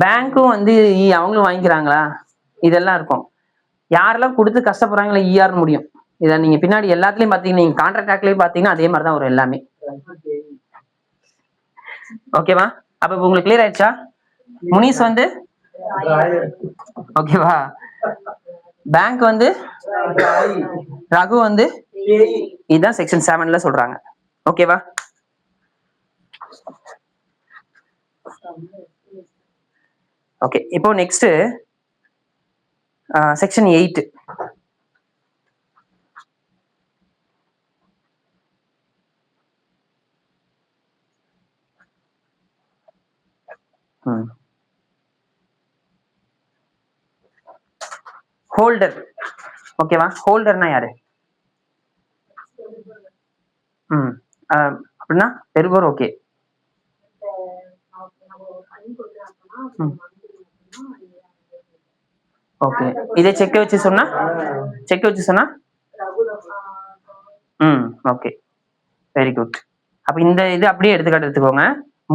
பேங்க்கும் வந்து அவங்களும் வாங்கிக்கிறாங்களா, இதெல்லாம் இருக்கும். யாரெல்லாம் கொடுத்து கஷ்டப்படுறாங்களோ ஈஆர் முடியும். இதை நீங்க பின்னாடி எல்லாத்துலயும் பாத்தீங்கன்னா, நீங்க கான்ட்ராக்ட் ஆக்ட்லயும் பாத்தீங்கன்னா அதே மாதிரிதான் வரும் எல்லாமே. ஓகேவா? அப்ப உங்களுக்கு கிளியர் ஆயிடுச்சா? முனிஸ் வந்து ஓகேவா, பேங்க் வந்து ரகு வந்து, இதுதான் செக்ஷன் 7ல சொல்றாங்க. ஓகேவா? ஓகே, இப்போ நெக்ஸ்ட் செக்ஷன் 8. ஹோல்டர். ஓகேவா? ஹோல்டர்னா யாரு? அப்படின்னா பெறுவோர். Okay, okay. இதே செக் வச்சு சொன்னா, செக் வச்சு சொன்னா ஓகே, வெரி குட். அப்ப இந்த இது அப்படியே எடுத்துக்காட்டு எடுத்துக்கோங்க.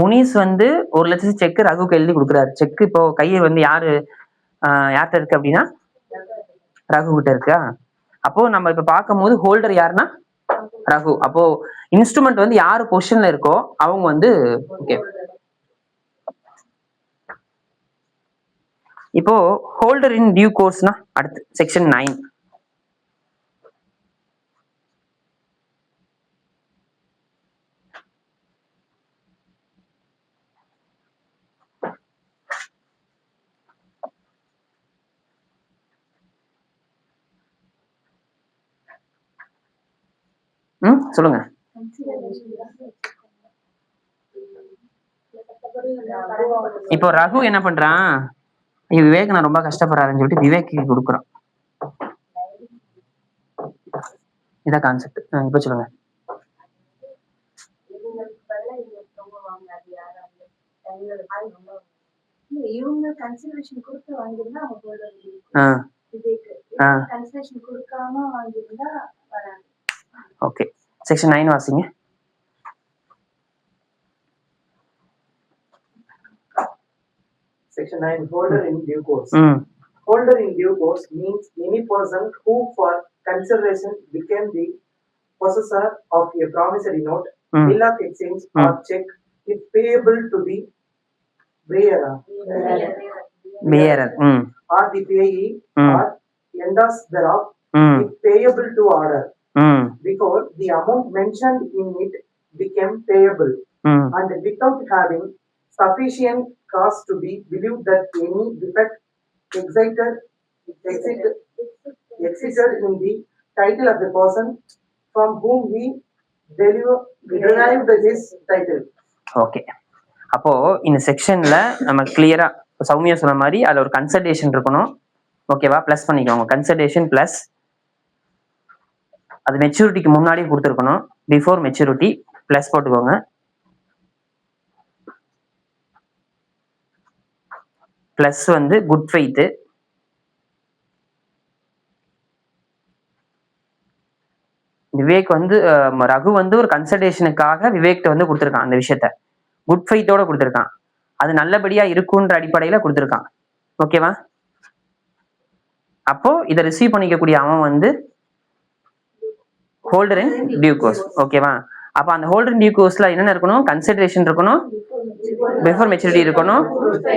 முனிஸ் வந்து 1 லட்சம் செக் ரகுக்கு எழுதி கொடுக்குறாரு. செக் இப்போ கையை வந்து யார்கிட்ட இருக்கு அப்படின்னா ரகு கிட்ட இருக்கா. அப்போ நம்ம இப்ப பார்க்கும் போது ஹோல்டர் யாருன்னா ரகு. அப்போ இன்ஸ்ட்ருமெண்ட் வந்து யாரு பொசிஷன்ல இருக்கோ அவங்க வந்து ஓகே. இப்போ ஹோல்டர் இன் டியூ கோர்ஸ்னா அடுத்து செக்ஷன் 9. சொல்லுங்க. இப்போ ரகு என்ன பண்றான், விவேக் நான் ரொம்ப கஷ்டப்படுறாருன்னு சொல்லிட்டு விவேக்கு கொடுக்குறான். இதான் கான்செப்ட். இப்ப சொல்லுங்க. ஓகே, செக்ஷன் 9 வாசிங்க. Section 9, holder in due course. Holder in due course means any person who for consideration became the possessor of a promissory note, bill of exchange or check if payable to the bearer or the payee or endorse thereof if payable to order. ம் before the amount mentioned in it became payable, ம் and without having sufficient cause to be believed that any defect excited existed in the title of the person from whom he derived his title. Okay. அப்போ இந்த செக்ஷன்ல நம்ம கிளியரா சௌமியா சொன்ன மாதிரி அதுல ஒரு கன்சல்டேஷன் இருக்கணும். ஓகேவா? பிளஸ் பண்ணிக்கோங்க. கன்சல்டேஷன் பிளஸ் அது மெச்சூரிட்டிக்கு முன்னாடியே கொடுத்துருக்கணும். பிஃபோர் மெச்சூரிட்டி பிளஸ் போட்டுக்கோங்க. பிளஸ் வந்து குட் ஃபெய்த். விவேக் வந்து ரகு வந்து ஒரு கன்சல்டேஷனுக்காக விவேக் வந்து கொடுத்துருக்கான் அந்த விஷயத்த. குட் ஃபெய்த்தோட கொடுத்துருக்கான். அது நல்லபடியா இருக்குன்ற அடிப்படையில கொடுத்துருக்கான். ஓகேவா? அப்போ இதை ரிசீவ் பண்ணிக்கக்கூடிய அவன் வந்து ஹோல்டர் இன் டியூ கோர்ஸ். ஓகேவா? அப்ப அந்த ஹோல்டர் இன் டியூ கோர்ஸ்ல என்னென்ன இருக்கணும்? கன்சிடரேஷன் இருக்கணும், பிஃபோர் மெச்சூரிட்டி இருக்கணும்,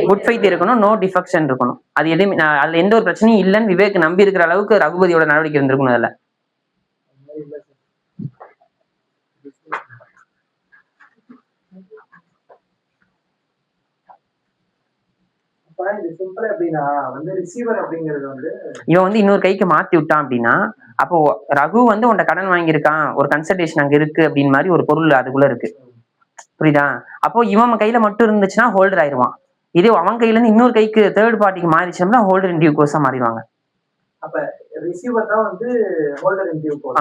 குட் ஃபெய்த் இருக்கணும், நோ டிஃபெக்ஷன் இருக்கணும். அது எதுவுமே அதுல எந்த ஒரு பிரச்சனையும் இல்லைன்னு விவேக் நம்பி இருக்கிற அளவுக்கு ரகுபதியோட நடவடிக்கை இருந்திருக்கணும். அதுல இவன் வந்து இன்னொரு கைக்கு மாத்தி விட்டான் அப்படின்னா, அப்போ ரகு வந்து உன்ட கடன் வாங்கியிருக்கான், ஒரு கன்சல்டேஷன் அங்க இருக்கு அப்படின்னு மாதிரி ஒரு பொருள் அதுக்குள்ள இருக்கு. புரியுதா? அப்போ இவன் கையில மட்டும் இருந்துச்சுன்னா ஹோல்டர் ஆயிடுவான். இதே அவன் கையில இருந்து இன்னொரு கைக்கு தேர்ட் பார்ட்டிக்கு மாறிச்சோம்னா ஹோல்டர் இன் டியூ கோர்ஸா மாறிடுவாங்க.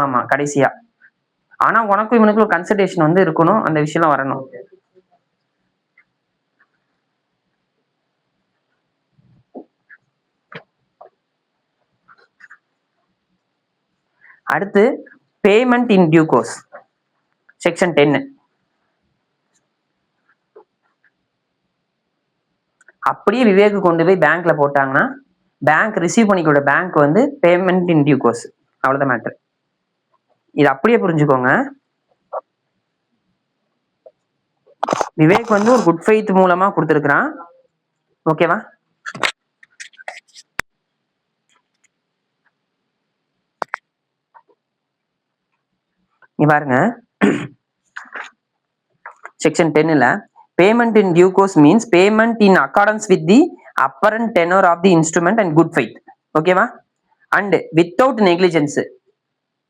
ஆமா, கடைசியா. ஆனா உனக்கும் இவனுக்கு ஒரு கன்சல்டேஷன் வந்து இருக்கணும், அந்த விஷயம் வரணும். அடுத்து payment in due course section 10. அப்படியே விவேக் கொண்டு போய் பேங்க்ல போட்டாங்கன்னா பேங்க் ரிசீவ் பண்ணிக்கூட பேங்க் வந்து பேமெண்ட் இன் டியூ கோர்ஸ். அவ்வளவுதான் மேட்டர். இது அப்படியே புரிஞ்சுக்கோங்க. விவேக் வந்து ஒரு குட் ஃபெய்த் மூலமா கொடுத்துருக்கான். ஓகேவா? நீ பாருங்க, செக்ஷன் 10ல payment in due course means payment in accordance with the apparent tenor of the instrument and good faith. ஓகேவா? அண்ட் வித்தவுட் நெக்லிஜென்ஸ்,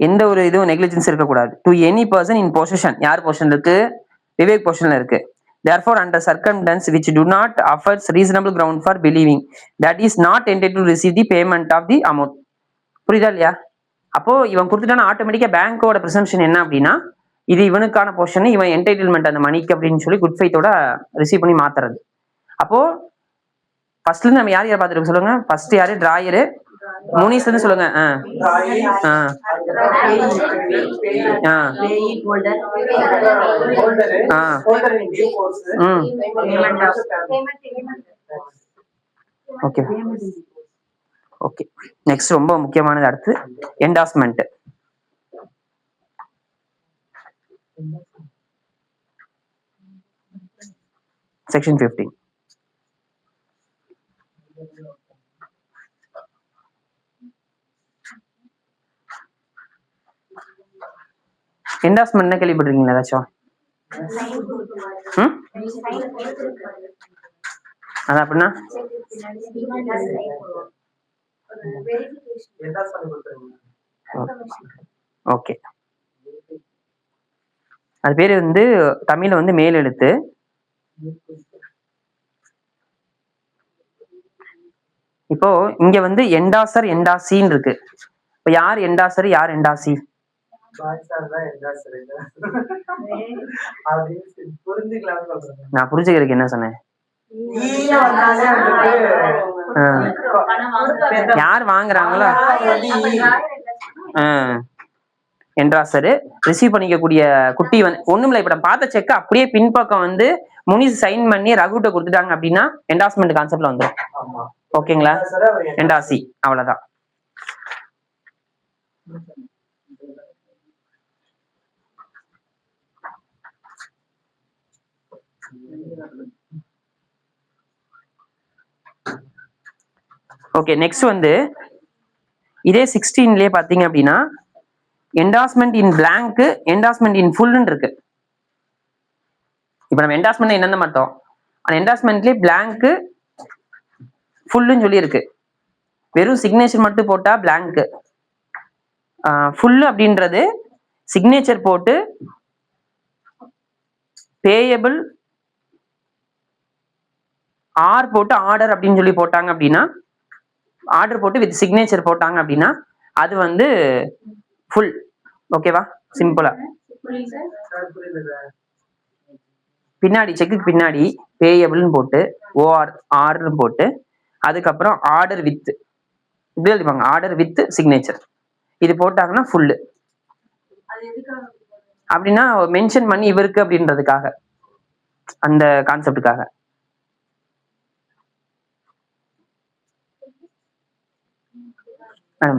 எந்த ஒரு இதுவும் நெக்லிஜென்ஸ் இருக்கக்கூடாது. To any person in position, யார் பொசிஷன் இருக்கு? விவேக் பொசிஷன்ல இருக்கு. Therefore, under circumstances which do not offer reasonable ground for believing that is not entitled to receive the payment of the amount. புரியுதா இல்லையா? அப்போ இவன் கொடுத்துட்டான ஆட்டோமேட்டிக்கா பேங்கோட பிரசம்ஷன் என்ன அப்படின்னா, இது இவனுக்கான பொசிஷன், இவன் என்டைட்டில்மெண்ட் அந்த மணிக்கு அப்படின்னு சொல்லி குட் ஃபெய்த்தோட ரிசீவ் பண்ணி மாத்துறது. அப்போ ஃபர்ஸ்ட்ல இருந்து நம்ம யார் யார் பார்த்துருக்கோம் சொல்லுங்க. ஃபர்ஸ்ட் யாரு? டிராயரு. முனிஸ் வந்து சொல்லுங்க. Okay okay. நெக்ஸ்ட் ரொம்ப முக்கியமானது அடுத்து என்டாஸ்மெண்ட். செக்ஷன் 15. என்டாஸ்மெண்ட் என்ன கேள்விப்பட்டிருக்கீங்களா ஏதாச்சும்? அது அப்படின்னா ஓகே. அது பேரு வந்து தமிழ்ல வந்து மேல் எழுத்து. இப்போ இங்க வந்து என்டாசர் என்டாசின்னு இருக்கு. இப்போ யார் என்டாசர், யார் என்டாசி? நான் புரிஞ்சுக்கிறதுக்கு என்ன சொன்னேன்? யார் வாங்குறாங்களோ என்டாசரு, ரிசீவ் பண்ணிக்கக்கூடிய குட்டி வந்து ஒண்ணுமில்ல. இப்ப நான் பார்த்த செக் அப்படியே பின்பக்கம் வந்து முனிஸ் சைன் பண்ணி ரகுட்ட கொடுத்துட்டாங்க அப்படின்னா என்டாஸ்மெண்ட் கான்செப்ட்ல வந்துடும். ஓகேங்களா? என்டாசி, அவ்வளவுதான். ஓகே. நெக்ஸ்ட் வந்து இதே 16லயே பாத்தீங்க அப்படின்னா என்டாஸ்மெண்ட் இன் பிளாங்க், என்டாஸ்மெண்ட் இன் ஃபுல்னு இருக்கு. இப்ப நம்ம என்டாஸ்மெண்ட் என்னன்னு பார்த்தோம், அந்த என்டாஸ்மெண்ட்லயே பிளாங்க் ஃபுல்லுன்னு சொல்லி இருக்கு. வெறும் சிக்னேச்சர் மட்டும் போட்டா பிளாங்க், ஃபுல் அப்படின்றது சிக்னேச்சர் போட்டு பேயபிள் ஆர் போட்டு ஆர்டர் அப்படின்னு சொல்லி போட்டாங்க அப்படின்னா, ஆர்டர் போட்டு வித் சிக்னேச்சர் போட்டாங்க அப்படின்னா அது வந்து ஃபுல். ஓகேவா? சிம்பிளா பின்னாடி செக்குக்கு பின்னாடி பேயபிள்னு போட்டு ஓஆர் ஆர்னு போட்டு அதுக்கப்புறம் ஆர்டர் வித் இப்படி எழுதிப்பாங்க, ஆர்டர் வித் சிக்னேச்சர். இது போட்டாங்கன்னா ஃபுல்லு. அப்படின்னா மென்ஷன் பண்ணி இவருக்கு அப்படின்றதுக்காக, அந்த கான்செப்டுக்காக.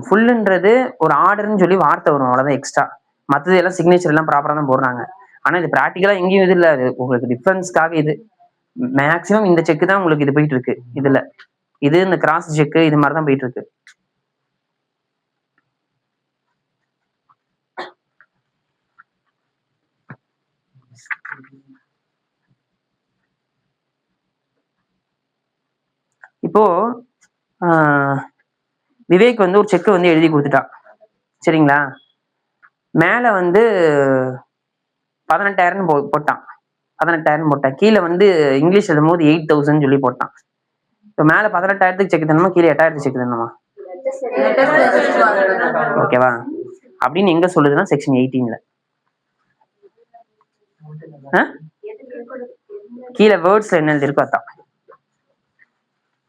ஃபுல்லுன்றது ஒரு ஆர்டர்னு சொல்லி வார்த்தை வரும், அவ்வளவுதான் எக்ஸ்ட்ரா. மற்றது எல்லாம் சிக்னேச்சர் எல்லாம் ப்ராப்பரா தான் போடுறாங்க. ஆனா இது ப்ராக்டிக்கலா எங்கேயும் இது இல்ல, அது உங்களுக்கு டிஃபரன்ஸ்க்காக. இது மேக்சிமம் இந்த செக் தான் உங்களுக்கு இது போயிட்டு இருக்கு. இதுல இது இந்த கிராஸ் செக் இது மாதிரி தான் போயிட்டு இருக்கு. இப்போ விவேக் வந்து ஒரு செக் வந்து எழுதி கொடுத்துட்டான், சரிங்களா? மேல வந்து 18,000 போட்டான், 18,000 போட்டான். கீழே வந்து இங்கிலீஷ் எழுதும் போது 8,000 சொல்லி போட்டான். இப்போ மேல 18,000 செக் தரணுமா, கீழே 8,000 செக் தரணுமா? ஓகேவா? அப்படின்னு எங்க சொல்லுதுன்னா செக்ஷன் 18ல. கீழே வேர்ட்ஸ்ல என்ன எழுதி இருக்கோ அதான்.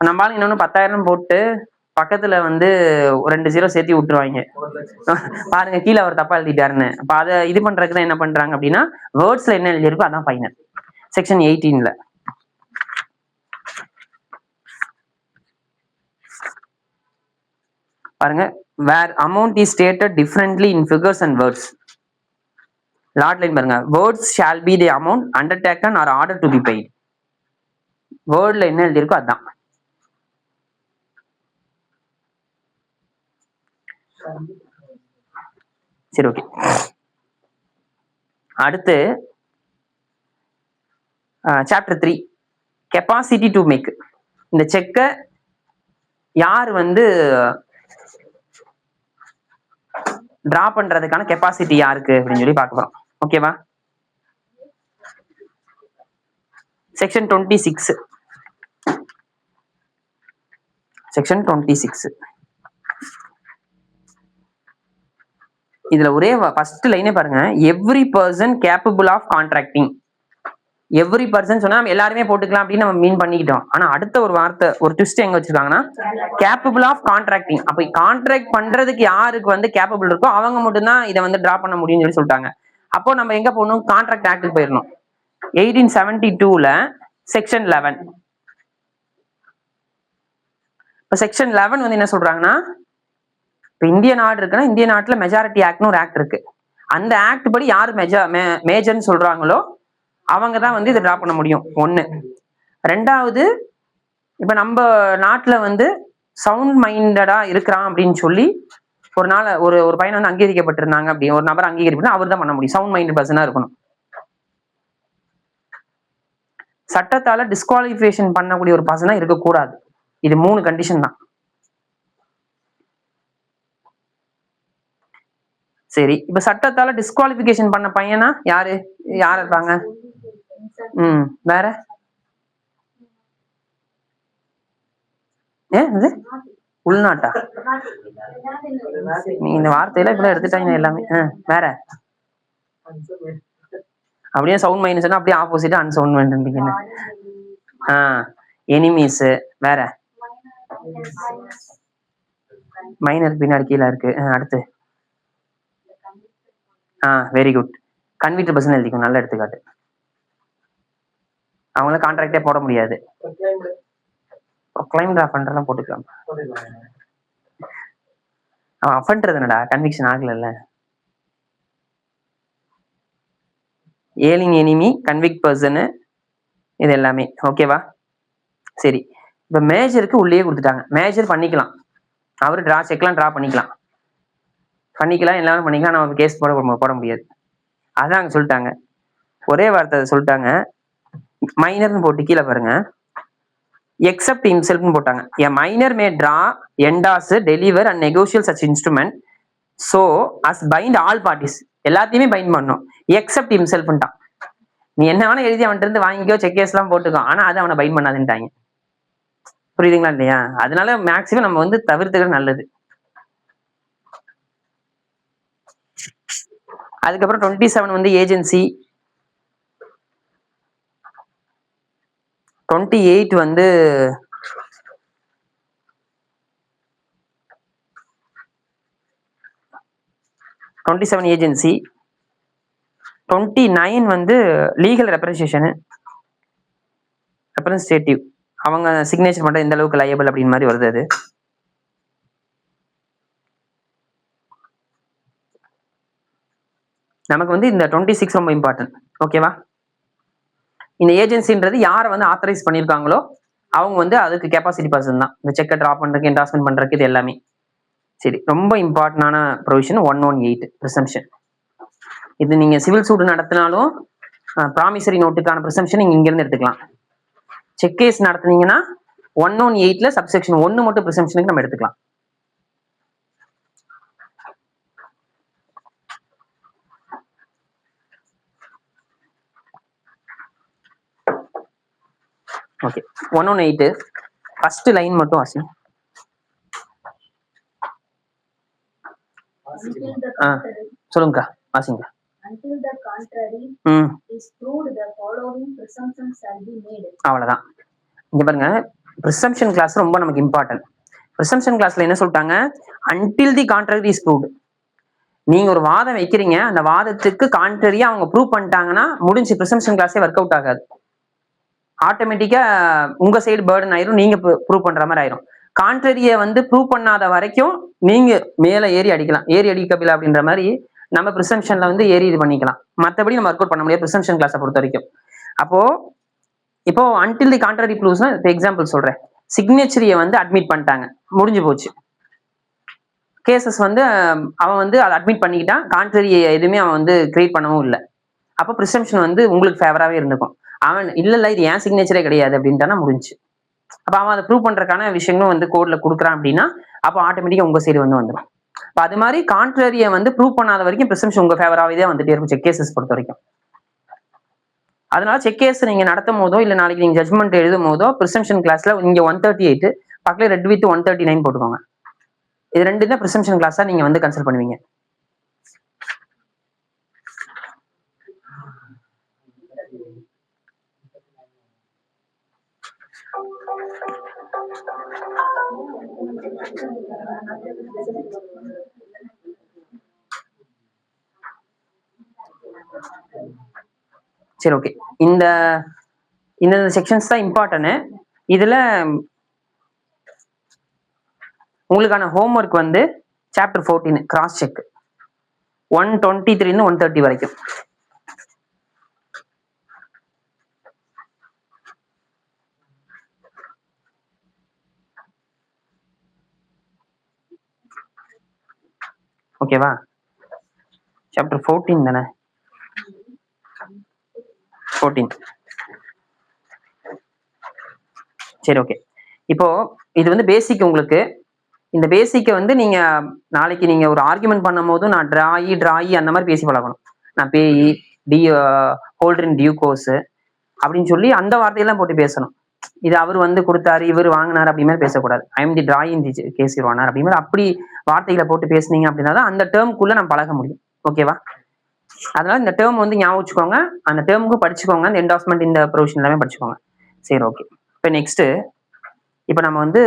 நம்மளால இன்னொன்னு 10,000 போட்டு பக்கத்துல வந்து 2 0 சேர்த்து விட்டுருவாங்க. பாருங்க கீழே அவர் தப்பா எழுதிட்டாருன்னு. அப்ப அதை இது பண்றதுக்கு தான் என்ன பண்றாங்க அப்படின்னா, வேர்ட்ஸ்ல என்ன எழுதி இருக்கோ அதான் ஃபைனல். செக்ஷன் 18ல பாருங்க, where amount is stated differently in figures and words. Lot line பாருங்க, words shall be the amount undertaken or ordered to be paid. வேர்ட்ல என்ன எழுதி இருக்கோ அதான். சரி, ஓகே. அடுத்து சாப்டர் 3 கெப்பாசிட்டி டு மேக். இந்த செக்கை யார் வந்து டிரா பண்றதுக்கான கெப்பாசிட்டி யாருக்கு அப்படின்னு சொல்லி பார்க்கலாம். ஓகேவா? செக்ஷன் 26. செக்ஷன் 26 இதுல ஒரே ஃபர்ஸ்ட் லைனே பாருங்க, every person capable of contracting. Every person சொன்னா நம்ம எல்லாருமே போட்டுக்கலாம் அப்படின்னு நம்ம மீன் பண்ணிக்கிட்டோம். ஆனா அடுத்த ஒரு வார்த்தை, ஒரு ட்விஸ்ட் எங்க வச்சிருக்காங்கன்னா, கேப்பபிள் ஆஃப் கான்ட்ராக்டிங். அப்ப கான்ட்ராக்ட் பண்றதுக்கு யாருக்கு வந்து கேப்பபிள் இருக்கோ அவங்க மட்டும்தான் இதை வந்து டிரா பண்ண முடியும்னு சொல்லி சொல்லிட்டாங்க. அப்போ நம்ம எங்க போகணும், கான்ட்ராக்ட் ஆக்டுக்கு போயிடணும். 1872ல செக்ஷன் 11. இப்ப செக்ஷன் 11 வந்து என்ன சொல்றாங்கன்னா, இப்ப இந்திய நாடு இருக்குன்னா இந்திய நாட்டுல மெஜாரிட்டி ஆக்ட்னு ஒரு ஆக்ட் இருக்கு. அந்த ஆக்ட் படி யாரு மேஜர்னு சொல்றாங்களோ அவங்க தான் வந்து இதை டிரா பண்ண முடியும். ஒண்ணு. ரெண்டாவது, இப்ப நம்ம நாட்டுல வந்து சவுண்ட் மைண்டடா இருக்கிறான் அப்படின்னு சொல்லி ஒரு நாள் ஒரு பையனை வந்து அங்கீகரிக்கப்பட்டிருந்தாங்க, அப்படி ஒரு நபர் அங்கீகரிக்கப்பட்டு அவர் தான் பண்ண முடியும். சவுண்ட் மைண்டட் பர்சனா இருக்கணும். சட்டத்தால டிஸ்குவாலிஃபிகேஷன் பண்ணக்கூடிய ஒரு பர்சனா இருக்கக்கூடாது. இது 3 கண்டிஷன் தான். சரி, இப்ப சட்டத்தால டிஸ்குவாலிஃபிகேஷன் பண்ண பையனா யாரு இருப்பாங்க? வேற உள்நாட்டா? நீ இந்த வார்த்தையில இப்ப எடுத்துட்டாங்க எல்லாமே. வேற அப்படியே சவுண்ட் மைனஸ் அப்படியே ஆப்போசிட்டா அன்சவுண்ட் மைண்ட். எனிமீஸ். வேற மைனர் பின்னாடி கீழே இருக்கு. அடுத்து வெரி குட், கன்விக்ட் பர்சன் எழுதிக்கும். நல்ல எடுத்துக்காட்டு. அவங்கள கான்ட்ராக்டே போட முடியாது. ப்ரொக்ளைம் டிரா பண்றதெல்லாம் போட்டுக்கலாம். அவன் அஃபெண்டர் தானடா, கன்விக்ஷன் ஆகல. ஏலிங் எனிமி, கன்விக்ட் பர்சன், இது எல்லாமே ஓகேவா? சரி, இப்ப மேஜருக்கு உள்ளே கொடுத்துட்டாங்க. மேஜர் பண்ணிக்கலாம், அவரு செக்லாம் டிரா பண்ணிக்கலாம். பண்ணிக்கலாம், எல்லாரும் பண்ணிக்கலாம், நம்ம கேஸ் போட முடியாது. அதான் அங்க சொல்லிட்டாங்க, ஒரே வார்த்தை சொல்லிட்டாங்க, மைனர்னு போட்டு கீழே பாருங்க, எக்ஸப்ட் himself போட்டாங்க. a minor may draw, endorse, deliver and negotiate such instrument so as bind all parties. எல்லாத்தையுமே பைண்ட் பண்ணும், எக்ஸப்ட் himself-ன்ட்டான். நீ என்ன வேணா எழுதி அவன்கிட்ட இருந்து வாங்கிக்கோ, செக் கேஸ் எல்லாம் போட்டுக்கோ, ஆனா அதை அவனை பைண்ட் பண்ணாதுன்ட்டாங்க. புரியுதுங்களா இல்லையா? அதனால மேக்ஸிமம் நம்ம வந்து தவிர்த்துக்கிறது நல்லது. அதுக்கப்புறம் 27 வந்து ஏஜென்சி, 28 வந்து ஏஜென்சி, 29 வந்து லீகல் ரெப்ரசன்டேட்டிவ், அவங்க சிக்னேச்சர் பண்ற எந்த அளவுக்கு லயபிள் அப்படின்னு மாதிரி வருது. அது நமக்கு வந்து இந்த 26 ரொம்ப இம்பார்ட்டன்ட். ஓகேவா? இந்த ஏஜென்சின்றது யாரை வந்து ஆத்தரைஸ் பண்ணியிருக்காங்களோ அவங்க வந்து அதுக்கு கெப்பாசிட்டி பர்சன் தான், இந்த செக்கை டிரா பண்றதுக்கு, என்டாஸ்மெண்ட் பண்றதுக்கு, இது எல்லாமே. சரி, ரொம்ப இம்பார்ட்டன்டான ப்ரொவிஷன் 118 ப்ரிசம்ப்ஷன். இது நீங்க சிவில் சூட் நடத்தினாலும் ப்ராமிசரி நோட்டுக்கான ப்ரிசம்ப்ஷன் நீங்க இங்க இருந்து எடுத்துக்கலாம். செக் கேஸ் நடத்துனீங்கன்னா 118ல சப்செக்ஷன் 1 மட்டும் ப்ரிசம்ப்ஷனுக்கு நம்ம எடுத்துக்கலாம். ஓகே, 118 ஃபர்ஸ்ட் லைன் மட்டும் வாசி. சொல்லுங்கக்கா, வாசிங்க. Until the contrary is proved, the following presumptions shall be made. அவ்வளவுதான். இங்க பாருங்க, presumption class ரொம்ப நமக்கு இம்பார்ட்டன்ட். presumption classல என்ன சொல்லிட்டாங்க? until the contrary is proved. நீங்க ஒரு வாதம் வைக்கிறீங்க, அந்த வாதத்துக்கு கான்ட்ரரியா அவங்க ப்ரூவ் பண்ணிட்டாங்கன்னா முடிஞ்சு, presumption class ஒர்க் அவுட் ஆகாது. ஆட்டோமேட்டிக்கா உங்க சைடு பேர்டன் ஆயிரும், நீங்க ப்ரூவ் பண்ற மாதிரி ஆயிரும். கான்ட்ரரியை வந்து ப்ரூவ் பண்ணாத வரைக்கும் நீங்க மேல ஏறி அடிக்கலாம், ஏறி அடிக்கபில் அப்படின்ற மாதிரி நம்ம ப்ரிசம்ஷன்ல வந்து ஏறி இது பண்ணிக்கலாம். மற்றபடி நம்ம ஒர்க் அவுட் பண்ண முடியாது ப்ரிசம்ஷன் கிளாஸை பொறுத்த வரைக்கும். அப்போ இப்போ அன்டில் தி கான்ட்ரரி ப்ரூவ்ஸ்னா, எக்ஸாம்பிள் சொல்றேன், சிக்னேச்சரியை வந்து அட்மிட் பண்ணிட்டாங்க, முடிஞ்சு போச்சு. கேசஸ் வந்து அவன் வந்து அதை அட்மிட் பண்ணிக்கிட்டான், கான்ட்ரரி எதுவுமே அவன் வந்து கிரியேட் பண்ணவும் இல்லை. அப்போ ப்ரிசம்ஷன் வந்து உங்களுக்கு ஃபேவராகவே இருந்துக்கும். அவன் இல்லை இது ஏன் சிக்னேச்சரே கிடையாது அப்படின்ட்டானா முடிஞ்சு. அப்போ அவன் அதை ப்ரூவ் பண்றதுக்கான விஷயங்களும் வந்து கோட்ல கொடுக்குறான் அப்படின்னா அப்போ ஆட்டோமேட்டிக்கா உங்க சைடு வந்து வந்துடும். இப்போ அது மாதிரி கான்ட்ரரியை வந்து ப்ரூவ் பண்ணாத வரைக்கும் ப்ரிசம்ஷன் உங்க ஃபேவராகவே தான் வந்துட்டே இருக்கும், செக் கேசஸ் பொறுத்த வரைக்கும். அதனால செக் கேஸ் நீங்க நடத்தும் போதோ இல்லை நாளைக்கு நீங்க ஜட்மெண்ட் எழுதும் போதோ ப்ரிசம்ஷன் கிளாஸ்ல இங்க 138 பக்கத்துல ரெட் வித் 139 போட்டுக்கோங்க. இது ரெண்டு தான் ப்ரிசம்ஷன் கிளாஸா நீங்க வந்து கன்சிடர் பண்ணுவீங்க. சரி, ஓகே. இந்த செக்ஷன்ஸ் தான் இம்பார்ட்டன்ட். இதுல உங்களுக்கான ஹோம்ஒர்க் வந்து சாப்டர் 14 கிராஸ் செக் 123 130 வரைக்கும். ஓகேவா? சாப்டர் 14 தானே? 14. சரி, ஓகே. இப்போ இது வந்து பேசிக். உங்களுக்கு இந்த பேசிக்கை வந்து நீங்க நாளைக்கு நீங்க ஒரு ஆர்குமெண்ட் பண்ணும் போது நான் டிராயி அந்த மாதிரி பேசி பழகணும். நான் பேயி டி ஹோல்டர் இன் டியூ கோர்ஸ் அப்படின்னு சொல்லி அந்த வார்த்தையெல்லாம் போட்டு பேசணும். இது அவர் வந்து கொடுத்தாரு, இவர் வாங்கினார் அப்படி மாதிரி பேசக்கூடாது. I am the drawee in the case your honour அப்படி மாதிரி அப்படி வார்த்தைகளை போட்டு பேசுனீங்க அப்படின்னா தான் அந்த டேர்முக்குள்ள நம்ம பழக முடியும். ஓகேவா? அதனால இந்த டேர்ம் வந்து ஞாபகம் வச்சுக்கோங்க, அந்த டேர்முக்கு படிச்சுக்கோங்க, அந்த என்டாஸ்மெண்ட் இந்த ப்ரொவிஷன் எல்லாமே படிச்சுக்கோங்க. சரி, ஓகே. இப்போ நெக்ஸ்ட், இப்போ நம்ம வந்து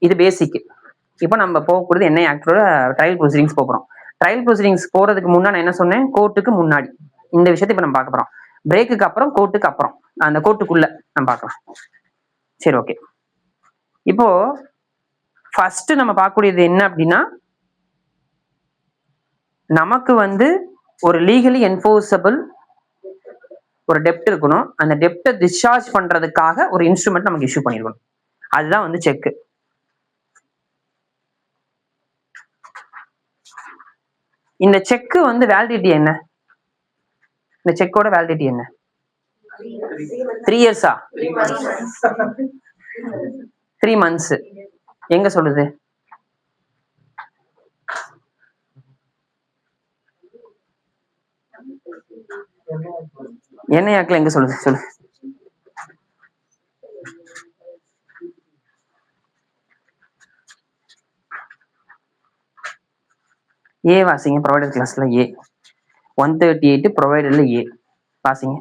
இது பேசிக். இப்போ நம்ம போகக்கூடியது என்ன ஆக்டோட ட்ரையல் ப்ரொசீடிங்ஸ் போகிறோம். ட்ரையல் ப்ரொசீடிங்ஸ் போறதுக்கு முன்னாடி நான் என்ன சொன்னேன், கோர்ட்டுக்கு முன்னாடி இந்த விஷயத்தை இப்போ நம்ம பார்க்க போறோம். பிரேக்குக்கு அப்புறம் கோர்ட்டுக்கு அப்புறம் அந்த கோர்ட்டுக்குள்ள நம்ம பார்க்கலாம். சரி, ஓகே. இப்போ ஃபர்ஸ்ட் நம்ம பார்க்கக்கூடியது என்ன அப்படின்னா, நமக்கு வந்து ஒரு லீகலி என்ஃபோர்ஸபிள் ஒரு டெப்ட் இருக்கணும். அந்த டெப்டை டிஸ்சார்ஜ் பண்றதுக்காக ஒரு இன்ஸ்ட்ருமெண்ட் நமக்கு இஷ்யூ பண்ணிருக்கணும். அதுதான் வந்து செக். இந்த செக்கு வந்து வேலிடிட்டி என்ன? இந்த செக்கோட வேலிடிட்டி என்ன? 3 இயர்ஸா? 3 months. எங்க சொல்லுது? என்ன ஆக்ல எங்க சொல்லுது? சொல்லு. ஏ வாசிங்க. ப்ரொவைடர் கிளாஸ்ல ஏ 138 ப்ரொவைடர்ல ஏ வாசிங்க.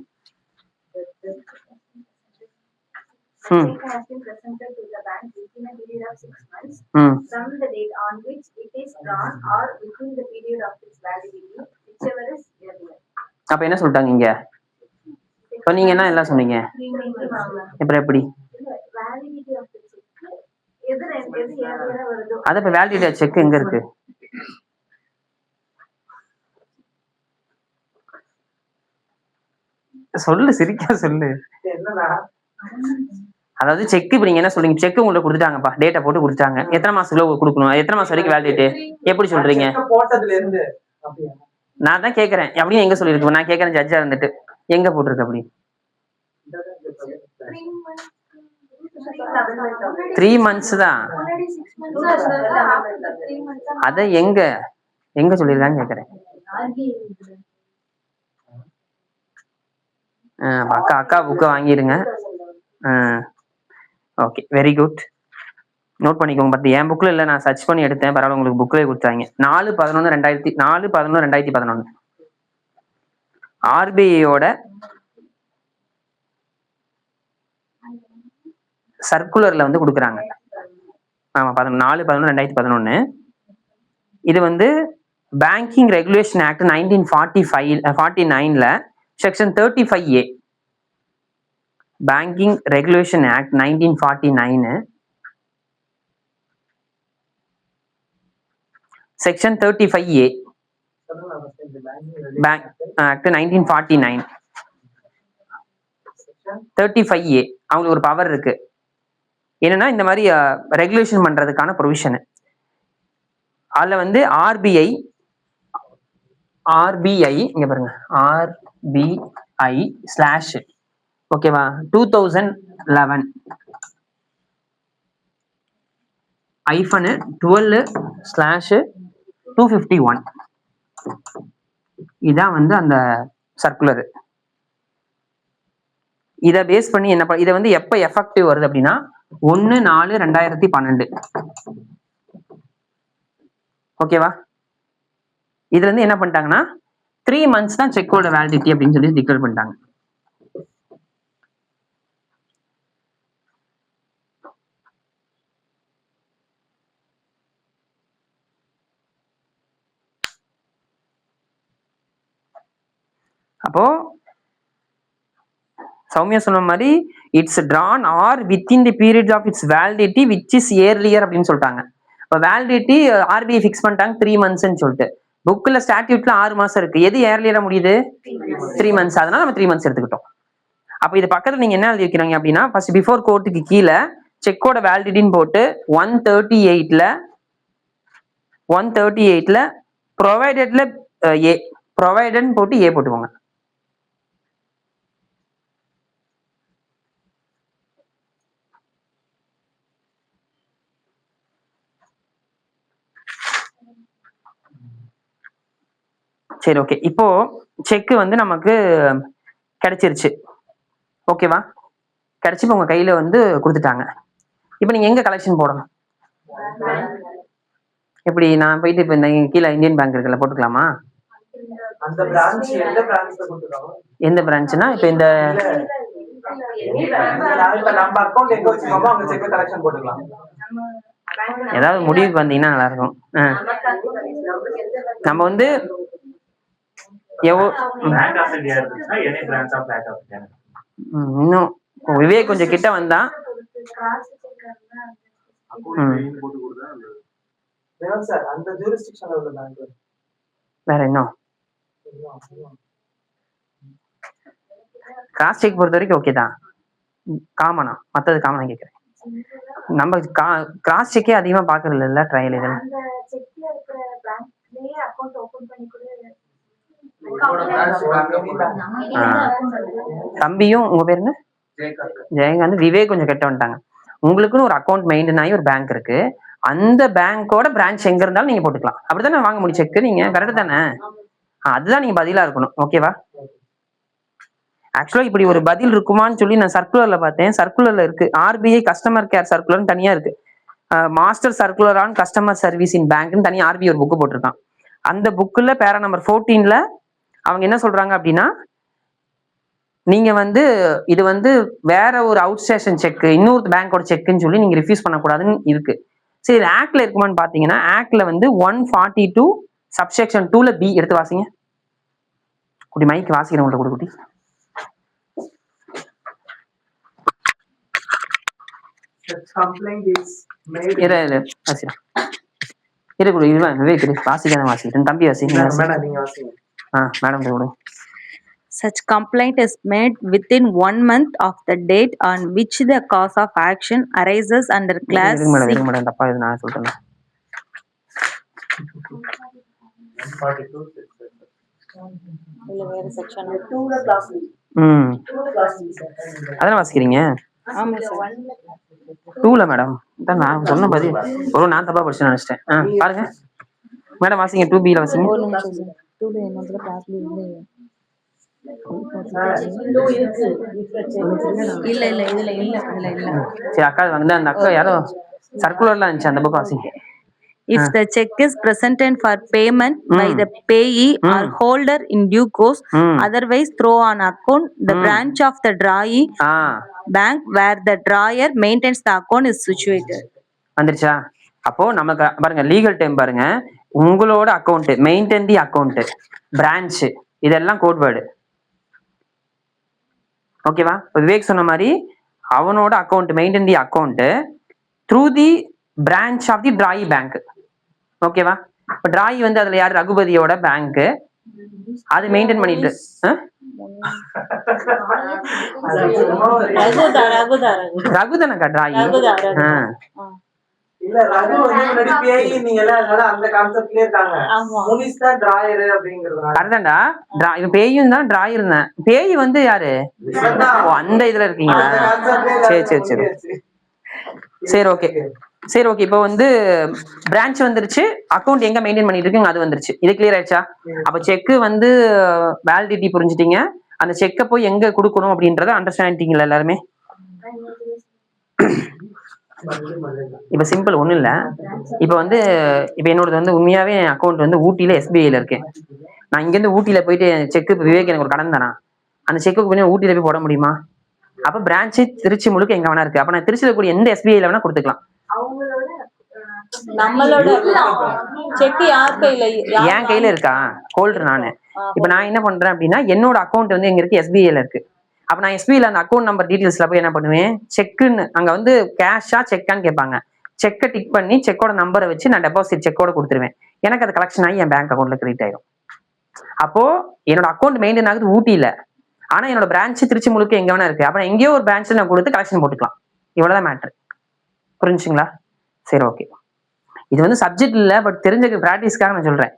Check has been presented to the bank within a period of 6 months from the date on which it is drawn or within the period of its validity, whichever is earlier. அப்ப என்ன சொல்லிட்டாங்க இங்க? இப்ப நீங்க என்ன எல்லாம் சொன்னீங்க? அப்புறம் எப்படி? Validity of the check எது earlier வருதோ அத இப்ப வேலிடிட்டி செக் எங்க இருக்கு? சொல்லு, சிரிக்கா சொல்லு. என்னன்னா அதாவது செக் இப்ப நீங்க என்ன சொல்றீங்க? செக் உங்களுக்கு கொடுத்துட்டாங்கப்பா, டேட்டா போட்டு கொடுத்தாங்க. எத்தனை மாசத்துக்குள்ள கொடுக்கணும்? எத்தனை மாசம் வரைக்கும் வேலிடிட்டி? எப்படி சொல்றீங்க? போட்டதுல இருந்து அப்படியே நான் தான் கேக்குறேன். அப்படின்னு எங்க சொல்லிருக்கு? நான் கேக்குறேன் ஜட்ஜா இருந்துட்டு. எங்க போட்டிருக்கு அப்படி? 3 months தான். அத எங்க எங்க சொல்லிருக்கான்னு கேக்குறேன். அக்கா புக்க வாங்கிருங்க. Okay, very good. நோட் பண்ணிக்கோங்க. பட் என் புக்ல இல்ல, நான் சர்ச் பண்ணி எடுத்தேன். பரவாயில்ல, உங்களுக்கு புக்லயே கொடுத்தாங்க. 4/11/2011 ஆர்பிஐயோட சர்க்குலர்ல வந்து கொடுக்குறாங்க. ஆமா, 4/11/2011. இது வந்து பேங்கிங் ரெகுலேஷன் ஆக்ட் 1949ல section 35A. Banking regulation act 1949 section 35A. Bank act 1949 35A. அவங்களுக்கு ஒரு பவர் இருக்கு. என்னன்னா இந்த மாதிரி ரெகுலேஷன் பண்றதுக்கான ப்ரொவிஷன். அதுல வந்து ஆர்பிஐ இங்க பாருங்க, RBI ஸ்லாஷ் ஓகேவா 2011 -12/251 இதான் வந்து அந்த சர்க்குலர். இத பேஸ் பண்ணி என்ன இத வந்து எப்ப எஃபெக்டிவ் வருது அப்படின்னா 1/4/2012. ஓகேவா? இதுல இருந்து என்ன பண்ணிட்டாங்கன்னா 3 months தான் செக்கோட வேலிடிட்டி அப்படின்னு சொல்லி டிக்ளேர் பண்ணிட்டாங்க. அப்போ சௌமியா சொன்ன மாதிரி it's drawn or within the period of its validity which is earlier அப்படின்னு சொல்லிட்டாங்க. இப்போ வேலிடிட்டி ஆர்பிஐ ஃபிக்ஸ் பண்ணிட்டாங்க 3 monthsன்னு சொல்லிட்டு. புக்ல ஸ்டாட்யூட்ல 6 மாசம் இருக்கு. எது ஏர்லியரா முடியுது? 3 months. அதனால நம்ம 3 months எடுத்துக்கிட்டோம். அப்ப இது பக்கத்துல நீங்க என்ன எழுதி வைக்கிறீங்க அப்படின்னா, ஃபர்ஸ்ட் பிஃபோர் கோர்ட்டுக்கு கீழே செக்கோட வேலிடிட்டின்னு போட்டு 138ல ப்ரொவைடட்ல ஏ ப்ரொவைடட்னு போட்டு ஏ போட்டுக்கோங்க. சரி, ஓகே. இப்போ செக் வந்து நமக்கு கிடைச்சிருச்சு. ஓகேவா? கிடைச்சி இப்போ உங்க கையில வந்து கொடுத்துட்டாங்க. இப்போ நீங்க எங்க கலெக்ஷன் போடணும்? எப்படி நான் போயிட்டு இப்போ இந்த கீழே இந்தியன் பேங்க் இருக்குல்ல, போட்டுக்கலாமா? அந்த பிரான்ச் எந்த பிரான்ச்ல கொடுத்துருக்காங்க? எந்த பிரான்ச்னா இப்போ இந்த இப்ப நம்ம அக்கவுண்ட் எங்க வச்சிருக்கோமோ அங்க செக் கலெக்ஷன் போட்டுக்கலாம். ஏதாவது முடிவுக்கு வந்தீங்கன்னா நல்லா இருக்கும். நம்ம வந்து இன்னும் விவேக் கொஞ்சம் கிட்ட வந்தா சார் அந்த ஜூரிஸ்டிக்ஷன்ல உள்ள பேங்க் வேற என்ன கிராஸ் செக் பொறுத்த வரைக்கும் ஓகே தான். காமனா மற்றது காமனா கேட்குறேன். நம்ம கிராஸ் செக்கே அதிகமா பாக்குறது இல்ல ட்ரையல் இதெல்லாம். account open பண்ணி கூட தம்பியும் உங்க பேர் என்ன? ஜெயகாந்த், விவேக் கொஞ்சம் கெட்ட வந்துட்டாங்க. உங்களுக்குன்னு ஒரு அக்கௌண்ட் மெயின்டைன் ஆகி ஒரு பேங்க் இருக்கு. அந்த பேங்கோட பிரான்ச் எங்க இருந்தாலும் நீங்க போட்டுக்கலாம். அப்படித்தானே வாங்க முடியும் செக்? நீங்க கரெக்ட் தானே? அதுதான் நீங்க பதிலா இருக்கணும். ஓகேவா? ஆக்சுவலா இப்படி ஒரு பதில் இருக்குமான்னு சொல்லி நான் சர்க்குலர்ல பார்த்தேன். சர்க்குலர்ல இருக்கு, ஆர்பிஐ கஸ்டமர் கேர் சர்க்குலர்னு தனியா இருக்கு. Master circular on customer service in பேங்க்னு தனியா ஆர்பிஐ ஒரு புக் போட்டிருக்கான். அந்த புக்ல பேரா நம்பர் 14ல அவங்க என்ன சொல்றாங்க அப்படின்னா, நீங்க வந்து இது வந்து வேற ஒரு அவுட் ஸ்டேஷன் செக், இன்னொரு பேங்கோட செக்னு சொல்லி நீங்க ரிஃப்யூஸ் பண்ணக்கூடாதுன்னு இருக்கு. சரி, ஆக்ட்ல இருக்குமான்னு பாத்தீங்கன்னா, ஆக்ட்ல வந்து 142 சப்செக்ஷன் 2ல பி எடுத்து வாசிங்க. குட்டி மைக் வாசிக்கிறவங்கள்ட்ட கூட குட்டி. Complaint is made. தம்பி வாசி. மேடம் நீங்க வாசிங்க. மேடம் கூட. Such complaint is made within 1 month of the date on which the cause of action arises under class madam madam தப்பா இது நான் சொல்றேன். 142 இல்ல வேற செக்ஷன் 2ல கிளாஸ் அதான் வாசிக்கிறீங்க. ஆமா சார். 2ல மேடம் தான் நான் சொன்ன பதில். நான் தப்பா படிச்சு நினைச்சிட்டேன். பாருங்க மேடம் வாசிங்க. 2Bல வாசிங்க. ஒரு நிமிஷம் சார். 2ல என்னோட கிளாஸ்ல இல்ல. இல்ல இல்ல இதுல இல்ல. சரி அக்கா வந்து அந்த அக்கா யாரோ சர்க்குலர்ல இருந்துச்சு, அந்த புக் வாசிங்க. If the check is presented for payment by the payee or holder in due course, otherwise throw on account the branch of the drawee bank where the drawer maintains the account is situated. வந்துருச்சா? அப்போ நமக்கு பாருங்க, legal time பாருங்க. உங்களோட account, maintain the account, branch, இதெல்லாம் code word. ஓகேவா? விவேக் சொன்ன மாதிரி அவனோட account, maintain the account through the branch of the drawee bank. ஓகேவா? இப்ப டிராயி வந்து அதுல யார்? ரகுபதியோட பேங்க். அது மெயின்டைன் பண்ணிட்டு ரகுதானக்கா டிராயி. இல்ல ரகு வந்து முன்னாடி பேய் நீங்க எல்லாம் அதனால அந்த கான்செப்ட்லயே இருக்காங்க. முனிஸ் தான் டிராயர் அப்படிங்கறதுனால. கரெக்டாடா. இது பேயும் தான் டிராயர் தான். பேய் வந்து யாரு? அந்த இதுல இருக்கீங்களா? சரி சரி சரி சரி ஓகே. சரி ஓகே. இப்போ வந்து பிரான்ச் வந்துருச்சு, அக்கௌண்ட் எங்க மெயின்டைன் பண்ணிட்டு இருக்கீங்க அது வந்துருச்சு. இது கிளியர் ஆயிடுச்சா? அப்ப செக் வந்து வேலிடிட்டி புரிஞ்சுட்டீங்க. அந்த செக்கை போய் எங்க கொடுக்கணும் அப்படின்றத அண்டர்ஸ்டாண்டிங்ல எல்லாருமே. இப்ப சிம்பிள் ஒண்ணும் இல்ல. இப்ப வந்து இப்ப என்னோடது வந்து உண்மையாவே அக்கௌண்ட் வந்து ஊட்டியில SBIல இருக்கேன். நான் இங்க இருந்து ஊட்டியில போயிட்டு செக்கு விவேக் எனக்கு ஒரு கடன் தானா, அந்த செக்குக்கு போய் ஊட்டியில போய் போட முடியுமா? அப்ப பிரான்ச் திருச்சி முழுக்க எங்க வேணா இருக்கு. அப்ப நான் திருச்சியில கூடிய எந்த SBIல வேணா கொடுத்துக்கலாம். நம்மளோட செக் யார் கையில? என் கையில இருக்கா? ஹோல்டர் நானு. இப்ப நான் என்ன பண்றேன் அப்படின்னா, என்னோட அக்கௌண்ட் வந்து எங்க இருக்கு? SBIல இருக்கு. அப்ப நான் SBIல அந்த அக்கௌண்ட் நம்பர் டீடைல்ஸ்ல போய் என்ன பண்ணுவேன்? செக்குன்னு அங்க வந்து கேஷா செக்கான்னு கேட்பாங்க. செக்கை டிக் பண்ணி செக்கோட நம்பரை வச்சு நான் டெபாசிட் செக்கோட கொடுத்துருவேன். எனக்கு அது கலெக்ஷன் ஆகி என் பேங்க் அக்கௌண்ட்ல கிரெடிட் ஆயிடும். அப்போ என்னோட அக்கௌண்ட் மெயின்டைன் ஆகுது ஊட்டியில, ஆனா என்னோட பிரான்ச் திருச்சி முழுக்க எங்க வேணா இருக்கு. அப்ப எங்கேயோ ஒரு பிரான்ச்ல நான் கொடுத்து கலெக்ஷன் போட்டுக்கலாம். இவ்வளவுதான் மேட்ரு. புரிஞ்சுங்களா? சரி ஓகே. இது வந்து சப்ஜெக்ட் இல்ல, பட் தெரிஞ்ச பிராக்டிஸ்க்காக நான் சொல்றேன்.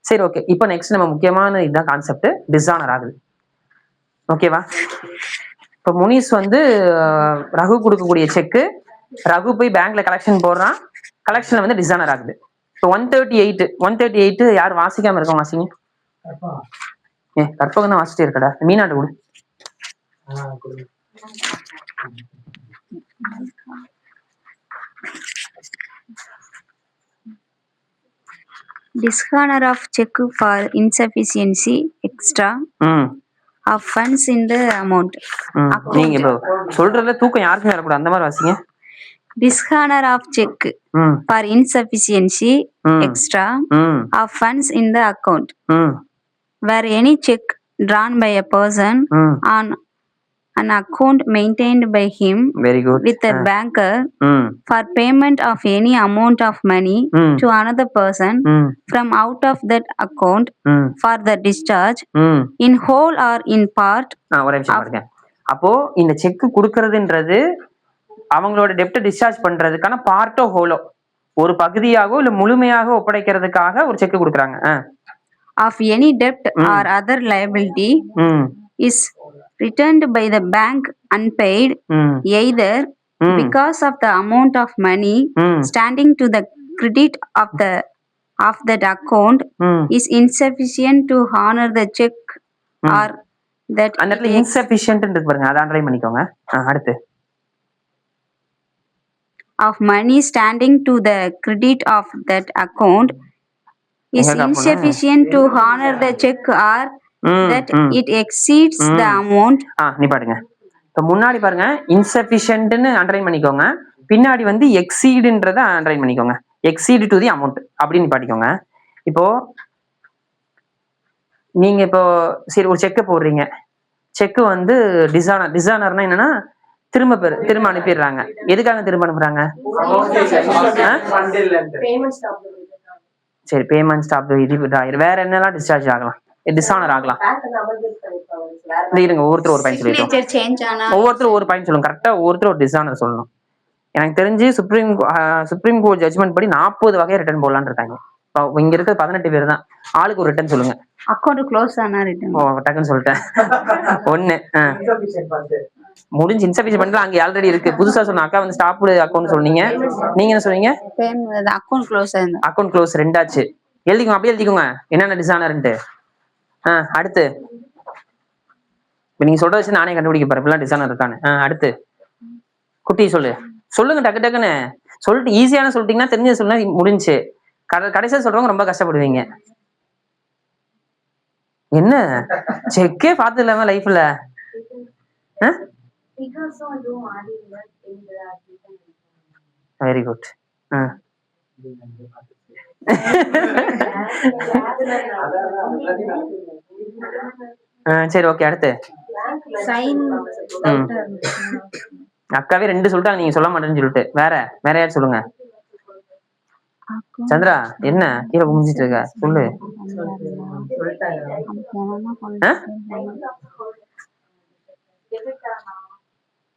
சரி ஓகே. இப்போ நெக்ஸ்ட் நம்ம முக்கியமான இதுதான் கான்செப்ட், டிஸ்ஆனர் ஆகுது. ஓகேவா? இப்போ முனிஸ் வந்து ரகு கொடுக்கக்கூடிய செக்கு, ரகு போய் பேங்க்ல கலெக்ஷன் போடுறான், கலெக்ஷன்ல வந்து டிஸ்ஆனர் ஆகுது. இப்போ 138 யார் வாசிக்காம இருக்கோம்? வாசிங்க. கற்பகம் தான் வாசிட்டே இருக்கடா. மீனாட்டு கொடு. Dishonor of check for insufficiency extra of funds in the amount. நீங்க இப்போ சொல்றதுல தூக்கம் யாருக்கும் வரக்கூடாது, அந்த மாதிரி வாசிங்க. Dishonor of check for insufficiency extra of funds in the account. Where any check drawn by a person on an account maintained by him with a banker for payment of any amount of money to another person from out of that account for the discharge in whole or in part. ஒரே நிமிஷம் பாருங்க. அப்போ இந்த check கொடுக்கறதுன்றது அவங்களோட டெப்ட் discharge பண்றதுக்கான பார்ட்டோ hollow, ஒரு பகுதியாகவோ இல்ல முழுமையாக ஒப்படைக்கிறதுக்காக ஒரு செக் கொடுக்குறாங்க. of any debt or other liability is returned by the bank unpaid, either because of the amount of money standing to the credit of that account is insufficient to honor the check, or that அந்த இடத்துல insufficient இருக்கு பாருங்க, அதை underline பண்ணிக்கோங்க. அடுத்து of money standing to the credit of that account is insufficient to honor the check, or that it exceeds the amount. நீ பாருங்க, இப்போ முன்னாடி பாருங்க இன்சஃபிஷியன்ட்னு அண்டர்லைன் பண்ணிக்கோங்க, பின்னாடி வந்து எக்ஸீடுன்றத அண்டர்லைன் பண்ணிக்கோங்க. எக்ஸீடு டு தி அமௌண்ட் அப்படின்னு பாட்டிக்கோங்க. இப்போ நீங்க இப்போ சரி ஒரு செக்கை போடுறீங்க, செக்கு வந்து டிசானர்னா என்னன்னா திரும்ப அனுப்பிடுறாங்க. எதுக்காக திரும்ப அனுப்புறாங்க? சரி, பேமெண்ட் ஸ்டாப் வேற என்னெல்லாம் டிஸ்சார்ஜ் ஆகலாம், டிசானர் ஆகலாம்? இருங்க, ஒவ்வொருத்தரும் ஒரு பாயிண்ட் சொல்லிட்டோம். ஒவ்வொருத்தரும் ஒரு பாயிண்ட் சொல்லுங்க. கரெக்டா ஒவ்வொருத்தரும் ஒரு டிசானர் சொல்லணும். எனக்கு தெரிஞ்சு சுப்ரீம் கோர்ட் ஜட்மெண்ட் படி 40 வகையை ரிட்டர்ன் போடலான்னு இருக்காங்க. இங்க இருக்க 18 பேர் தான். ஆளுக்கு ஒரு ரிட்டர்ன் சொல்லுங்க. அக்கவுண்ட் க்ளோஸ் ஆனா ரிட்டர்ன். டக்குன்னு சொல்லிட்டேன். ஒண்ணு முடிஞ்சு இன்சஃபிஷியன்ட் அங்க ஆல்ரெடி இருக்கு. புதுசா சொன்ன அக்கா வந்து ஸ்டாப் அக்கவுண்ட் சொன்னீங்க, நீங்க என்ன சொன்னீங்க? அக்கவுண்ட் க்ளோஸ் ஆயிடுது. அக்கவுண்ட் க்ளோஸ் ரெண்டாச்சு. எழுதிக்கோங்க, அப்படியே எழுதிக்கோங்க என்னென்ன டிசானர்ன்ட்டு. அடுத்து நீங்க சொல்ற வச்சு நானே கண்டுபிடிக்க போறேன் இப்பெல்லாம் டிசானர் இருக்கான்னு. அடுத்து குட்டி சொல்லுங்க டக்கு டக்குன்னு சொல்லிட்டு ஈஸியான சொல்லிட்டீங்கன்னா தெரிஞ்சு சொன்னா முடிஞ்சு. கடைசியா சொல்றவங்க ரொம்ப கஷ்டப்படுவீங்க. என்ன செக்கே பார்த்து இல்லாம லைஃப்ல வெரி குட். சரி, ஓகே. அடுத்து அக்காவே 2 சொல்லிட்டாங்க, நீங்க சொல்ல மாட்டேன்னு சொல்லிட்டு. வேற யார் சொல்லுங்க? சந்திரா, என்ன கீழே குமிஞ்சிட்டு இருக்க? சொல்லு.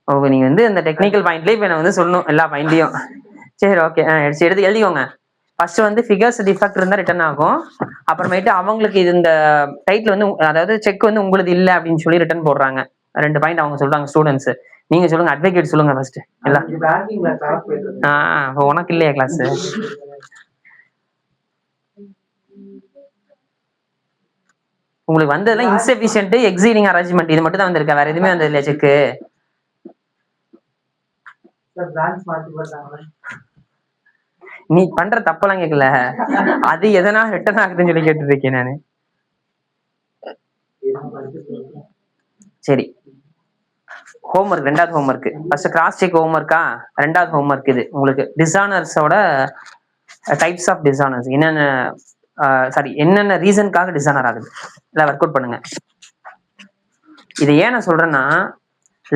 ஓகே, நீங்க வந்து இந்த டெக்னிக்கல் பாயிண்ட்லயே இப்ப நான் வந்து சொல்லணும் எல்லா பாயிண்ட்லயும். சரி, ஓகே. எடுத்து எழுதிக்கோங்க. ஃபர்ஸ்ட் வந்து ஃபிகர்ஸ் டிஃபெக்ட் இருந்தா ரிட்டர்ன் ஆகும். அப்புறமேட்டு அவங்களுக்கு இது இந்த டைட்டில் வந்து அதாவது செக் வந்து உங்களுக்கு இல்ல அப்படின்னு சொல்லி ரிட்டர்ன் போடுறாங்க. 2 பாயிண்ட் அவங்க சொல்றாங்க ஸ்டூடெண்ட்ஸ். நீங்க சொல்லுங்க, அட்வொகேட் சொல்லுங்க ஃபர்ஸ்ட். எல்லாம் உனக்கு இல்லையா கிளாஸ்? உங்களுக்கு வந்ததெல்லாம் இன்சஃபிஷியன்ட், எக்ஸீடிங் அரேஞ்ச்மெண்ட், இது மட்டும் தான் வந்திருக்கா, வேற எதுவுமே வந்தது இல்லையா செக்கு? நீ பண்ற தப்பெல்லாம் கேட்கல, அது எதனா ரிட்டர்ன் ஆகுதுன்னு சொல்லி கேட்டு இருக்கேன் நானு. சரி, ஹோம்ஒர்க் 2வது ஹோம்ஒர்க். ஃபர்ஸ்ட் கிராஸ் செக் ஹோம்ஒர்க்கா? 2வது ஹோம்ஒர்க் இது உங்களுக்கு டிசானர்ஸோட டைப்ஸ் ஆஃப் டிசானர்ஸ், என்னென்ன ரீசனுக்காக டிசானர் ஆகுது எல்லாம் ஒர்க் அவுட் பண்ணுங்க. இது ஏன் நான் சொல்றேன்னா,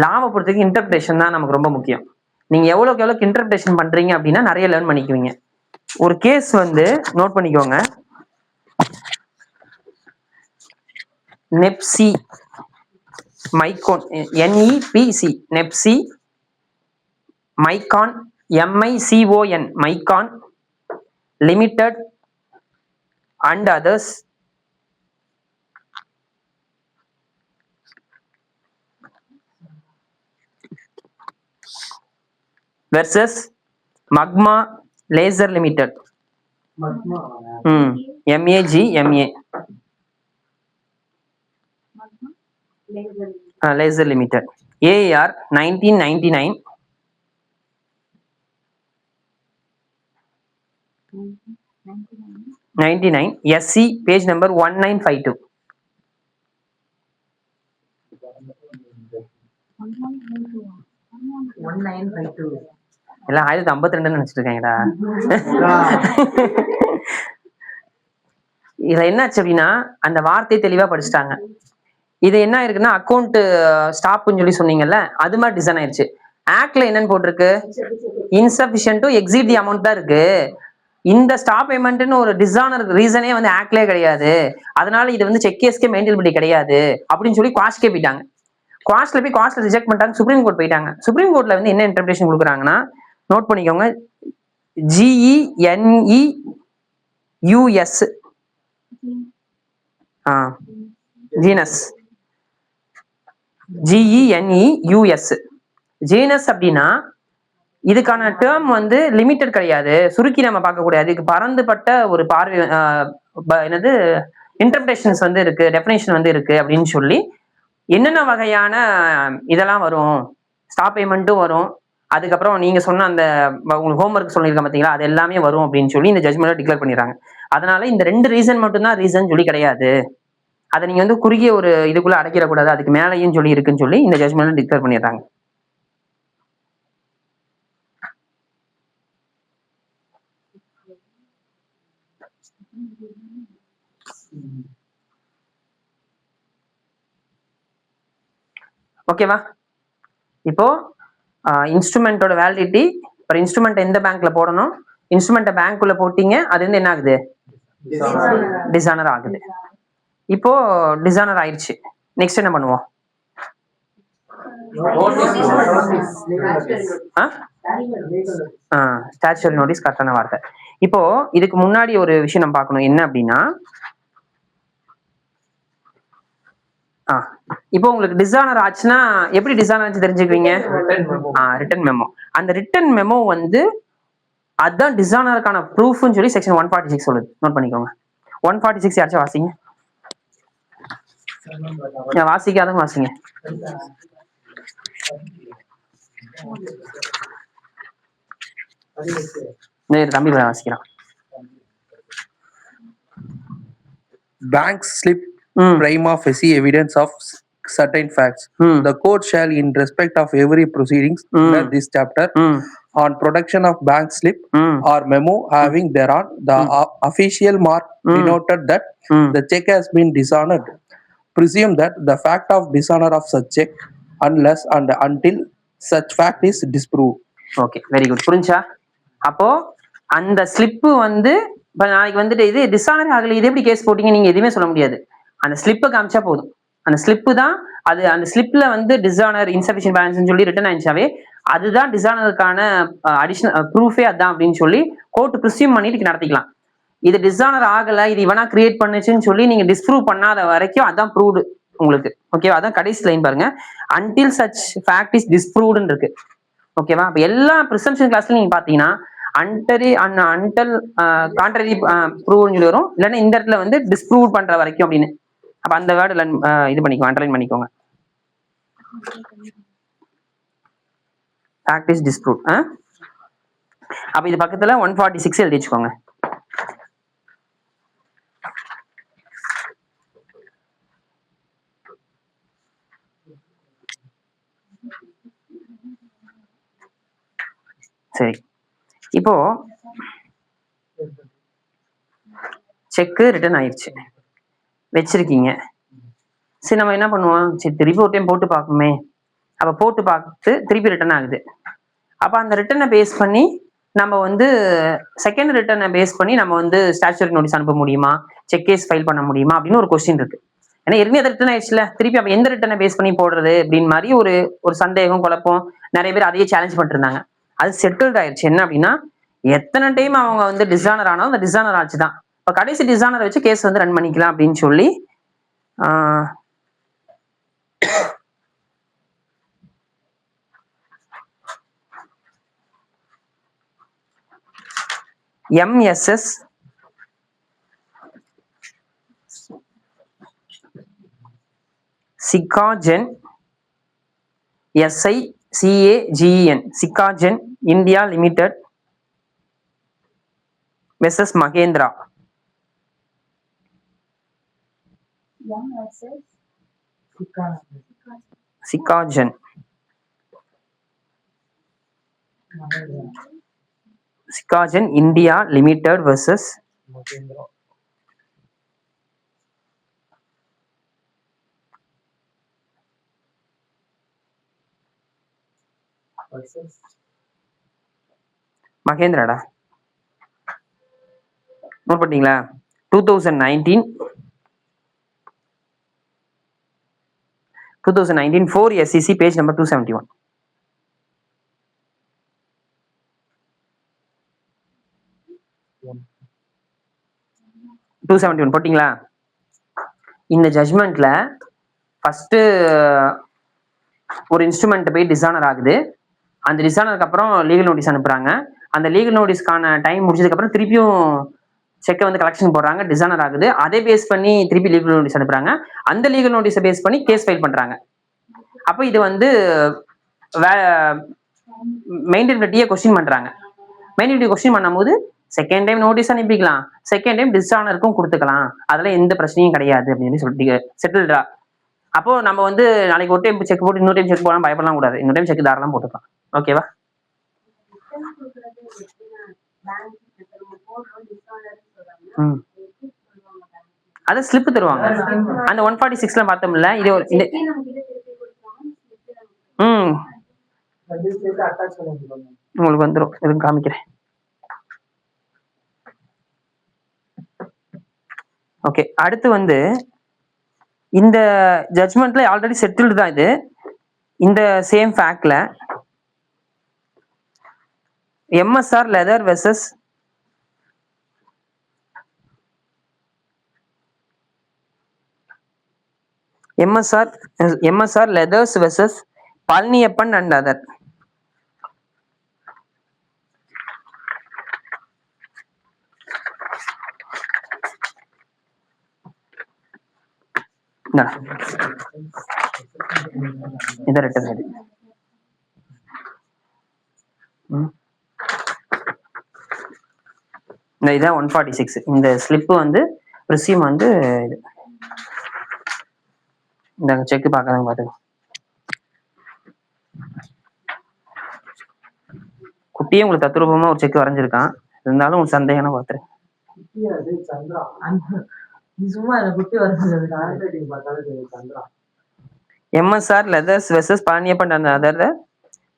லாவை பொறுத்தவரைக்கும் இன்டர்பிரேஷன் தான் நமக்கு ரொம்ப முக்கியம். நீங்க எவ்வளவுக்கு இன்டர்பிரேஷன் பண்றீங்க அப்படின்னா நிறைய லேர்ன் பண்ணிக்குவீங்க. ஒரு கேஸ் வந்து நோட் பண்ணிக்கோங்க. NEPC Micon, NEPC, NEPC Micon, MICON, Micon limited and others versus Magma Laser Limited. MAGMA Laser Limited. AAR 1999. SC page number 1952. எல்லாம் 1052 நினைச்சிட்டு இருக்காங்கடா. இதுல என்னாச்சு அப்படின்னா அந்த வார்த்தையை தெளிவா படிச்சுட்டாங்க. இது என்ன இருக்குன்னா அக்கௌண்ட் ஸ்டாப்னு சொல்லி சொன்னீங்கல்ல, அது மாதிரி டிசைன் ஆயிடுச்சு. ஆக்ட்ல என்னன்னு போட்டிருக்கு? Insufficient to exceed the amount தான் இருக்கு. இந்த ஸ்டாப் பேமெண்ட்னு ஒரு டிசானர் ரீசனே வந்து ஆக்ட்லயே கிடையாது. அதனால இது வந்து செக் கேஸ்க்கே மெயின்டெனபிலிட்டி கிடையாது அப்படின்னு சொல்லி குவாஷ்கே போயிட்டாங்க. குவாஷ்ல போய் குவாஷ்ல ரிஜெக்ட் பண்ணிட்டாங்க. சுப்ரீம் கோர்ட் போயிட்டாங்க. சுப்ரீம் கோர்ட்ல வந்து என்ன இன்டர்பிரேஷன் கொடுக்குறாங்கன்னா, நோட் பண்ணிக்கோங்க, GENEUS ஜீனஸ், GENEUS. ஜீனஸ் அப்படின்னா இதுக்கான டேர்ம் வந்து லிமிட்டட் கிடையாது, சுருக்கி நம்ம பார்க்க கூடாது. இதுக்கு பரந்துபட்ட ஒரு பார்வை என்னது இன்டர்பிரேஷன்ஸ் வந்து இருக்கு, டெஃபினேஷன் வந்து இருக்கு அப்படின்னு சொல்லி என்னென்ன வகையான இதெல்லாம் வரும், ஸ்டாப் பேமெண்ட்டும் வரும், அதுக்கப்புறம் நீங்க சொன்ன அந்த உங்களுக்கு ஹோம்ஒர்க் சொல்லியிருக்க பார்த்தீங்களா, அது எல்லாமே வரும் அப்படின்னு சொல்லி இந்த ஜட்மெண்ட்ல டிக்ளேர் பண்ணிடுறாங்க. அதனால இந்த 2 ரீசன் மட்டும்தான் ரீசன் சொல்லி கிடையாது. அதை நீங்க வந்து குறுகிய ஒரு இதுக்குள்ள அடைக்கிடக்கூடாது, அதுக்கு மேலேயும் சொல்லி இருக்குன்னு சொல்லி இந்த ஜட்மெண்ட்ல டிக்ளேர் பண்ணிடுறாங்க. ஓகேவா? இப்போ இன்ஸ்ட்ருமெண்டோட வேலிடிட்டி, ஒரு இன்ஸ்ட்ருமெண்ட் எந்த பேங்க்ல போடணும், இன்ஸ்ட்ருமெண்ட்டை பேங்க்குள்ள போட்டீங்க, அது வந்து என்ன ஆகுது, டிசானர் ஆகுது. இப்போ டிசானர் ஆயிடுச்சு, நெக்ஸ்ட் என்ன பண்ணுவோம்? ஸ்டாச்சுவரி நோட்டீஸ் கரெக்டான வார்த்தை. இப்போ இதுக்கு முன்னாடி ஒரு விஷயம் நம்ம பார்க்கணும், என்ன அப்படின்னா இப்போ உங்களுக்கு டிசானர் ஆச்சுன்னா எப்படி டிசானர் ஆச்சு தெரிஞ்சுக்குவீங்க? Return memo. அந்த ரிட்டன் மெமோ வந்து அதான் டிசானருக்கான ப்ரூஃப்னு சொல்லி செக்ஷன் 146 சொல்லுது. நோட் பண்ணிக்கோங்க. 146 யாராச்சும் வாசிங்க. வாசிக்காதவங்க வாசிங்க. தம்பி வாசிக்கிறான். Bank slip prima facie evidence of certain facts. The court shall, in respect of every proceedings under this chapter on production of bank slip or memo having thereon the official mark denoted that the check has been dishonored, presume that the fact of dishonor of such check unless and until such fact is disproved. Okay, very good. புரிஞ்சா? அப்போ அந்த slip வந்து இப்ப நாளைக்கு வந்துட்டு இது டிசானர் ஆகல, இது எப்படி கேஸ் போட்டீங்க நீங்க எதுவுமே சொல்ல முடியாது. அந்த ஸ்லிப்பை காமிச்சா போதும். அந்த ஸ்லிப்பு தான் அது. அந்த ஸ்லிப்ல வந்து டிசானர் இன்சஃபிஷியன்ட் பேலன்ஸ் சொல்லி ரிட்டர்ன் ஆயிடுச்சாவே அதுதான் டிசானருக்கான அடிஷனல் ப்ரூஃபே அதான் அப்படின்னு சொல்லி கோர்ட் ப்ரிசியூம் பண்ணிட்டு நடத்திக்கலாம். இது டிசானர் ஆகல, இது இவனா கிரியேட் பண்ணுச்சுன்னு சொல்லி நீங்க டிஸ்ப்ரூவ் பண்ணாத வரைக்கும் அதான் ப்ரூவ்டு உங்களுக்கு. ஓகேவா? அதான் கடைசி லைன் பாருங்க, அன்டில் சச் ஃபேக்ட் இஸ் டிஸ்ப்ரூவ்டுன்னு இருக்கு. ஓகேவா? அப்ப எல்லா ப்ரிசம்ப்ஷன் கிளாஸ்ல நீங்க பாத்தீங்கன்னா அன்டல் கான்ட்ரரி ப்ரூவ்னு சொல்லி வரும், இல்லைன்னா இந்த இடத்துல வந்து டிஸ்ப்ரூவ் பண்ற வரைக்கும் அப்படின்னு. அப்ப அந்த வேர்டு இது பண்ணிக்கோங்க, அண்டர்லைன் பண்ணிக்கோங்க. Fact is disprove. அப்ப இது பக்கத்துல 146 எழுதி வச்சுக்கோங்க. சரி, இப்போ செக்கு ரிட்டர்ன் ஆயிடுச்சு, வச்சிருக்கீங்க. சரி, நம்ம என்ன பண்ணுவோம், சரி திருப்பி ஒரு டைம் போட்டு பார்ப்போமே. அப்ப போட்டு பார்த்து திருப்பி ரிட்டர்ன் ஆகுது. அப்ப அந்த ரிட்டர்னை பேஸ் பண்ணி நம்ம வந்து செகண்ட் ரிட்டர்னை பேஸ் பண்ணி நம்ம வந்து ஸ்டாச்சுவரி நோட்டீஸ் அனுப்ப முடியுமா, செக் கேஸ் ஃபைல் பண்ண முடியுமா அப்படின்னு ஒரு கொஸ்டின் இருக்கு. ஏன்னா ஏற்கனவே அது ரிட்டர்ன் ஆயிடுச்சுல, திருப்பி அப்ப எந்த ரிட்டர்னை பேஸ் பண்ணி போடுறது அப்படின்னு மாதிரி ஒரு சந்தேகம், குழப்பம், நிறைய பேர் அதையே சேலஞ்ச் பண்ணிட்டு இருந்தாங்க. அது செட்டில்ட் ஆயிடுச்சு. என்ன அப்படின்னா எத்தனை டைம் அவங்க வந்து டிசானர் ஆனாலும் அந்த டிசானர் ஆச்சுதான். இப்ப கடைசி டிசானர் வச்சு கேஸ் வந்து ரன் பண்ணிக்கலாம் அப்படின்னு சொல்லி MSS Sicagen SICAGEN Sicagen India limited versus Mahindra. Sicagen Sicagen India limited versus மகேந்திராடா. நோட் பண்ணீங்களா? 2019 4 SEC பேஜ் நம்பர் 271. 271 போட்டீங்களா? இந்த ஜட்ஜ்மெண்ட்ல ஃபர்ஸ்ட் ஒரு இன்ஸ்ட்ருமெண்ட் போய் டிசானர் ஆகுது. அந்த டிசானருக்கு அப்புறம் லீகல் நோட்டீஸ் அனுப்புறாங்க. அந்த லீகல் நோட்டீஸ்க்கான டைம் முடிச்சதுக்கு அப்புறம் திருப்பியும் செக்கை வந்து கலெக்ஷன் போடுறாங்க, டிசானர் ஆகுது. அதை பேஸ் பண்ணி திருப்பி லீகல் நோட்டீஸ் அனுப்புறாங்க. அந்த லீகல் நோட்டீஸை பேஸ் பண்ணி கேஸ் ஃபைல் பண்றாங்க. அப்போ இது வந்து மெயின்டெனிட்டியை கொஸ்டின் பண்றாங்க. மெயின்டெனிட்டி கொஸ்டின் பண்ணும்போது செகண்ட் டைம் நோட்டீஸ் அனுப்பிக்கலாம், செகண்ட் டைம் டிசானருக்கும் கொடுத்துக்கலாம், அதெல்லாம் எந்த பிரச்சனையும் கிடையாது அப்படின்னு சொல்லிட்டு செட்டில்டா. அப்போ நம்ம வந்து நாளைக்கு ஒரு டைம் செக் போட்டு இன்னொரு டைம் செக் போனா பயப்படலாம் கூடாது. இன்னொரு டைம் செக் தாராளம் போட்டுக்கலாம். ஓகேவா? அது ஸ்லிப் தருவாங்க. அந்த 146ல பார்த்தோம்ல, இது உங்களுக்கு வந்துடும். எதுவும் காமிக்கிறேன். ஓகே, அடுத்து வந்து இந்த ஜட்ஜ்மெண்ட்ல ஆல்ரெடி செட்டில்டு தான் இது. இந்த சேம் ஃபேக்ட்ல MSR leather versus MSR leathers versus Palaniappan and other. இந்த ரிட்டன் இது இதான் 146. இந்த ஸ்லிப் வந்து ரிசீவ் வந்து இது இந்த செக் பார்க்கறத பாத்துக்கோ. குட்டியே உங்களுக்கு தத்ரூபமா ஒரு செக் வரைஞ்சிருக்கான். இருந்தாலும் உங்களுக்கு சந்தேகம் பார்த்துரு. MSR leathers versus Palaniappan and other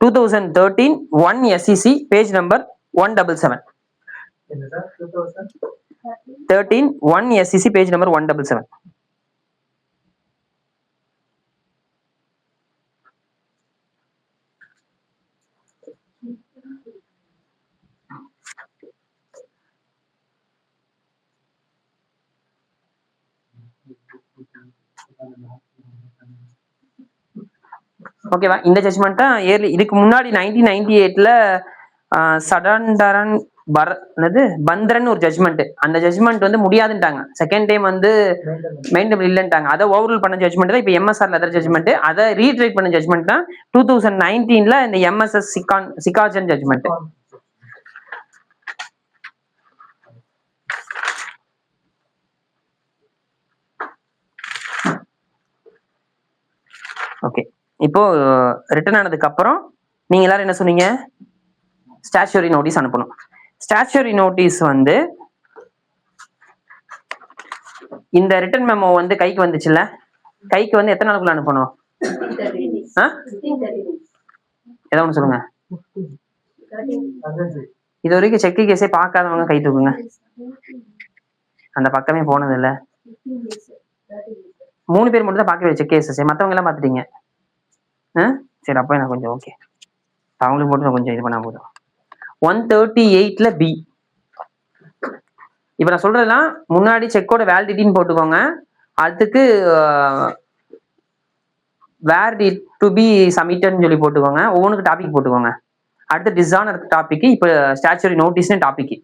2013 1 SEC page number 177. 13 1 SEC page number 177. ஓகேவா? இந்த ஜட்ஜ்மெண்ட் தான் இயர்லி. இதுக்கு முன்னாடி 1998ல சடண்டரன் பந்திரன் ஒரு ஜட்ஜ்மெண்ட். அந்த ஜட்ஜ்மெண்ட் வந்து முடியாதுன்ட்டாங்க. செகண்ட் டைம் வந்து மெயின்டபிள் இல்லைன்ட்டாங்க. அதை ஓவர்ரூல் பண்ண ஜட்ஜ்மெண்ட் தான் இப்போ MSR லெதர் ஜட்ஜ்மெண்ட். அதை ரீட்ரைட் பண்ண ஜட்ஜ்மெண்ட் தான் 2019ல இந்த MSS சிகாஜன் ஜட்ஜ்மெண்ட். ஓகே, இப்போ ரிட்டர்ன் ஆனதுக்கு அப்புறம் நீங்க எல்லாரும் என்ன சொன்னீங்க? ஸ்டாச்சுவரி நோட்டீஸ் அனுப்பணும். ஸ்டாச்சுவரி நோட்டீஸ் வந்து இந்த ரிட்டர்ன் மெமோ வந்து கைக்கு வந்துச்சுல்ல, கைக்கு வந்து எத்தனை நாளுக்குள்ள அனுப்பணும்? ஏதோ ஒன்று சொல்லுங்க. இது வரைக்கும் செக் கேஸே பார்க்காதவங்க கை தூக்குங்க. அந்த பக்கமே போனது இல்லை. 3 பேர் மட்டும் தான் பார்க்கவே செக் கேஸஸ். மற்றவங்க எல்லாம் பார்த்துட்டீங்க. சரி, அப்போ எனக்கு கொஞ்சம் ஓகே. அவங்களுக்கு மட்டும் கொஞ்சம் இது பண்ணா போதும். 138ல B. இப்போ நான் சொல்றதுலாம் முன்னாடி செக்கோட வேலிடிட்டின்னு போட்டுக்கோங்க. அதுக்கு வேர் இட் டு பி சப்மிட்டட்னு சொல்லி போட்டுக்கோங்க. ஒவ்வொன்றுக்கு டாபிக் போட்டுக்கோங்க. அடுத்து டிசானர் டாபிக், இப்போ ஸ்டாச்சுவரி நோட்டீஸ்னு topic.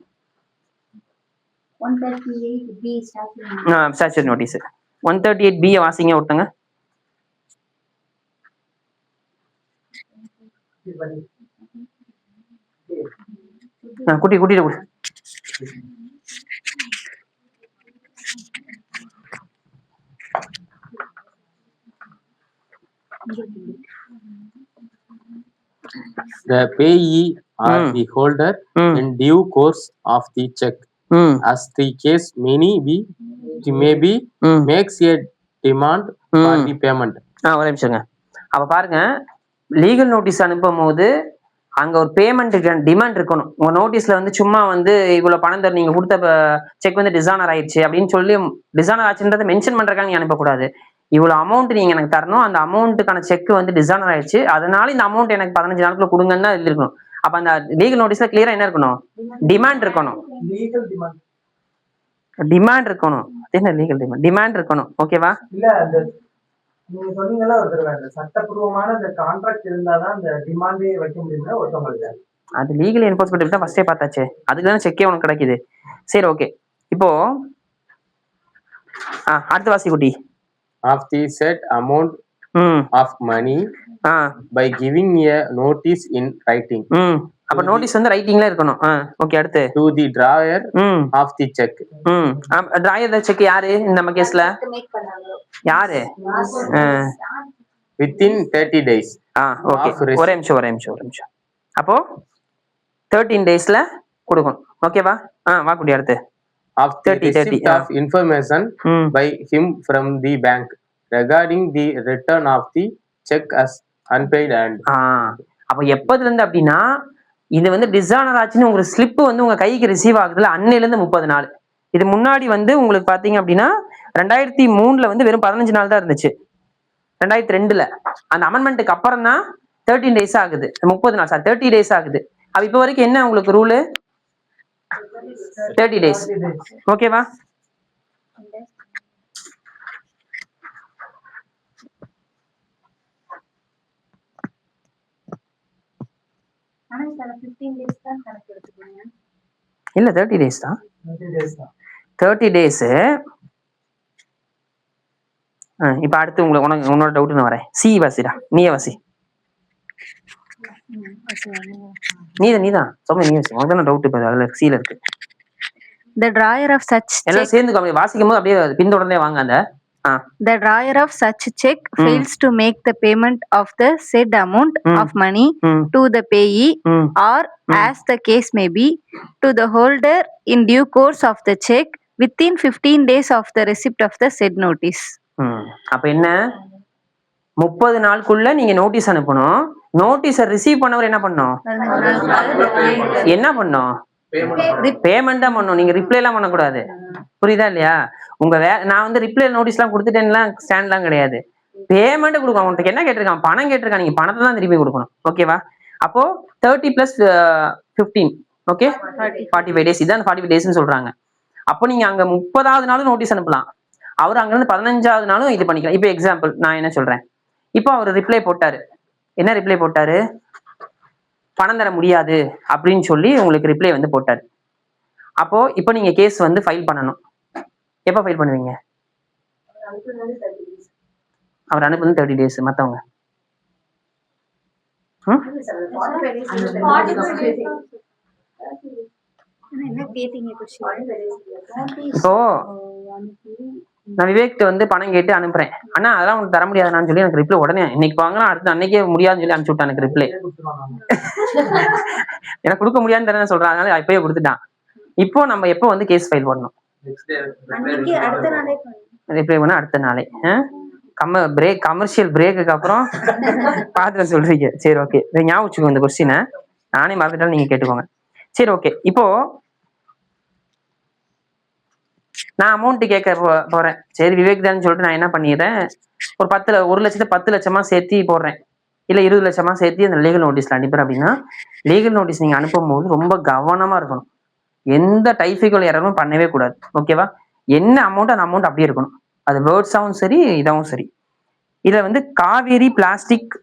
138B statutory notice. 138B வாசிங்க ஒருத்தங்க. குட்டியில கொடு. The payee or the holder in due course of the check, as the case may be, makes a demand for the payment. ஒரு நிமிஷங்க. அப்ப பாருங்க, லீகல் நோட்டீஸ் அனுப்பும் போது அங்க ஒரு பேமெண்ட் டிமாண்ட் இருக்கணும். உங்க நோட்டீஸ்ல வந்து சும்மா வந்து இவ்வளவு பணம் தர, நீங்க கொடுத்த செக் வந்து டிசானர் ஆயிடுச்சு அப்படின்னு சொல்லி டிசானர் ஆச்சுன்றதை மென்ஷன் பண்றதுக்காக நீங்க அனுப்பக்கூடாது. இவ்வளவு அமௌண்ட் நீங்க எனக்கு தரணும், அந்த அமௌண்ட்டுக்கான செக் வந்து டிசானர் ஆயிடுச்சு, அதனால இந்த அமௌண்ட் எனக்கு 15 நாளுக்குள்ள கொடுங்கன்னு தான் இருக்கணும். அப்ப அந்த லீகல் நோட்டீஸ்ல கிளியரா என்ன இருக்கணும்? டிமாண்ட் இருக்கணும். டிமாண்ட் இருக்கணும். அது என்ன லீகல் டிமாண்ட் இருக்கணும். ஓகேவா? இல்ல அந்த நீங்க சொன்னீங்கல்ல ஒரு தடவை அந்த சட்டப்பூர்வமான அந்த கான்ட்ராக்ட் இருந்தாதான் அந்த டிமாண்டே வைக்க முடியும்னா ஒருத்தவங்களுக்கு. அது லீகல் என்போர்ஸ்மெண்ட் தான் ஃபர்ஸ்டே பார்த்தாச்சே. அதுக்கு தானே செக்கே உனக்கு கிடைக்குது. சரி ஓகே. இப்போ அடுத்த வாசி குட்டி. Of the said amount ம் of money ah by giving a notice in writing ம் அப்ப நோட்டீஸ் வந்து ரைட்டிங்ல இருக்கணும். ஓகே அடுத்து. to the drawer ம் of the check ம் டிராயர் செக் யாரு இந்த நம்ம கேஸ்ல? மேக் பண்ணாங்களோ யாரு? within 30 days okay. of receipt. ஒரே நிமிஷம். அப்போ 13 டேஸ்ல கொடுக்கணும். ஓகேவா? வா குட்டி அடுத்து. of the 30, receipt of information ம் by him from the bank regarding the return of the check as unpaid and அப்ப எப்பதுல இருந்து அப்படின்னா இது வந்து டிஸானர் ஆச்சுன்னு உங்களுக்கு ஸ்லிப் வந்து உங்க கைக்கு ரிசீவ் ஆகுதுல அன்னையில இருந்து 30 நாள். இது முன்னாடி வந்து உங்களுக்கு பாத்தீங்க அப்படின்னா 2003 வந்து வெறும் 15 நாள் தான் இருந்துச்சு. 2002 அந்த அமெண்ட்மெண்ட்டுக்கு அப்புறம் தான் 13 டேஸ் ஆகுது. 30 நாள் 30 டேஸ் ஆகுது. அப்ப இப்ப வரைக்கும் என்ன உங்களுக்கு ரூலு? 30 டேஸ். ஓகேவா? ஆனா சார் 15 டேஸ் தான் கணக்கு எடுத்துக்கோங்க. இல்ல 30 டேஸ் தான். 30 days தான். 30 டேஸ். இப்ப அடுத்து உங்களுக்கு உன்னோட டவுட் நான் வரேன். சி வாசிடா. நீயே வாசி. நீதான் சொல்ல நீ வாசி. உனக்கு டவுட் இப்ப அதுல சீல இருக்கு. The drawer of such எல்லாம் check, சேர்ந்து வாசிக்கும் போது அப்படியே பின்தொடர்ந்தே வாங்க. அந்த the drawer of such check fails to make the payment of the said amount of money to the payee or as the case may be to the holder in due course of the check within 15 days of the receipt of the said notice. அப்ப என்ன 30 நாளுக்குள்ள நீங்க notice அனுப்பணும். நோட்டீஸை receive பண்ணவர் என்ன பண்ணும்? Payment தான் பண்ணும். நீங்க ரிப்ளை எல்லாம் பண்ணக்கூடாது. புரியுதா இல்லையா? உங்க நான் வந்து ரிப்ளை நோட்டீஸ் எல்லாம் கொடுத்துட்டேன்லாம் ஸ்டாண்ட்லாம் கிடையாது. பேமெண்ட் கொடுக்கும். அவன்கிட்ட என்ன கேட்டிருக்கான்? பணம் கேட்டிருக்கான். நீங்க பணத்தை தான் திருப்பி கொடுக்கணும். ஓகேவா? அப்போ 30 + 15 ஓகே 45 டேஸ். இதான் 45 டேஸ்ன்னு சொல்றாங்க. அப்போ நீங்க அங்க 30வது நாளும் நோட்டீஸ் அனுப்பலாம். அவர் அங்க இருந்து 15வது நாளும் இது பண்ணிக்கலாம். இப்போ எக்ஸாம்பிள் நான் என்ன சொல்றேன், இப்போ அவர் ரிப்ளை போட்டாரு. என்ன ரிப்ளை போட்டாரு? பணம் தர முடியாது அப்படின்னு சொல்லி உங்களுக்கு ரிப்ளை வந்து போட்டாரு. அப்போ இப்போ நீங்க கேஸ் வந்து ஃபைல் பண்ணணும். எப்போ ஃபைல் பண்ணுவீங்க? அவர் அனுப்புறது 30 டேஸ். மத்தவங்க இப்போ நான் விவேக் வந்து பணம் கேட்டு அனுப்புறேன். ஆனா அதெல்லாம் உனக்கு தர முடியாதுன்னு சொல்லி எனக்கு ரிப்ளை உடனே இன்னைக்கு வாங்கலாம், அடுத்து அன்னைக்கே முடியாதுன்னு சொல்லி அனுப்பிச்சு விட்டான் எனக்கு ரிப்ளை. எனக்கு கொடுக்க முடியாதுன்னு தானே சொல்றான். அதனால இப்பயே கொடுத்துட்டான். இப்போ நம்ம எப்போ வந்து கேஸ் ஃபைல் பண்ணணும்? ரிப்ளை பண்ண அடுத்த நாளே. கமர்ஷியல் பிரேக்குக்கு அப்புறம் பாத்துக்க சொல்றீங்க. சரி ஓகே, ஞாபகம் வச்சுக்கோங்க இந்த கொஸ்டினை. நானே மறந்துட்டாலும் நீங்க கேட்டுக்கோங்க. சரி ஓகே. இப்போ நான் அமௌண்ட் கேட்க போறேன். சரி விவேக் தான் சொல்லிட்டு நான் என்ன பண்ணிடுறேன், ஒரு 1 லட்சத்தை 10 லட்சமா சேர்த்து போடுறேன். இல்ல 20 லட்சமா சேர்த்து அந்த லீகல் நோட்டீஸ்ல அனுப்புறேன். அப்படின்னா லீகல் நோட்டீஸ் நீங்க அனுப்பும் போது ரொம்ப கவனமா இருக்கணும். எந்த டைபிக்கல் எரரும் பண்ணவே கூடாது. ஓகேவா? என்ன அமௌண்ட் அந்த அமௌண்ட் அப்படியே இருக்கணும். அது வேர்ட்ஸாவும் சரி இதாவும் சரி. இதுல வந்து Kaveri plastic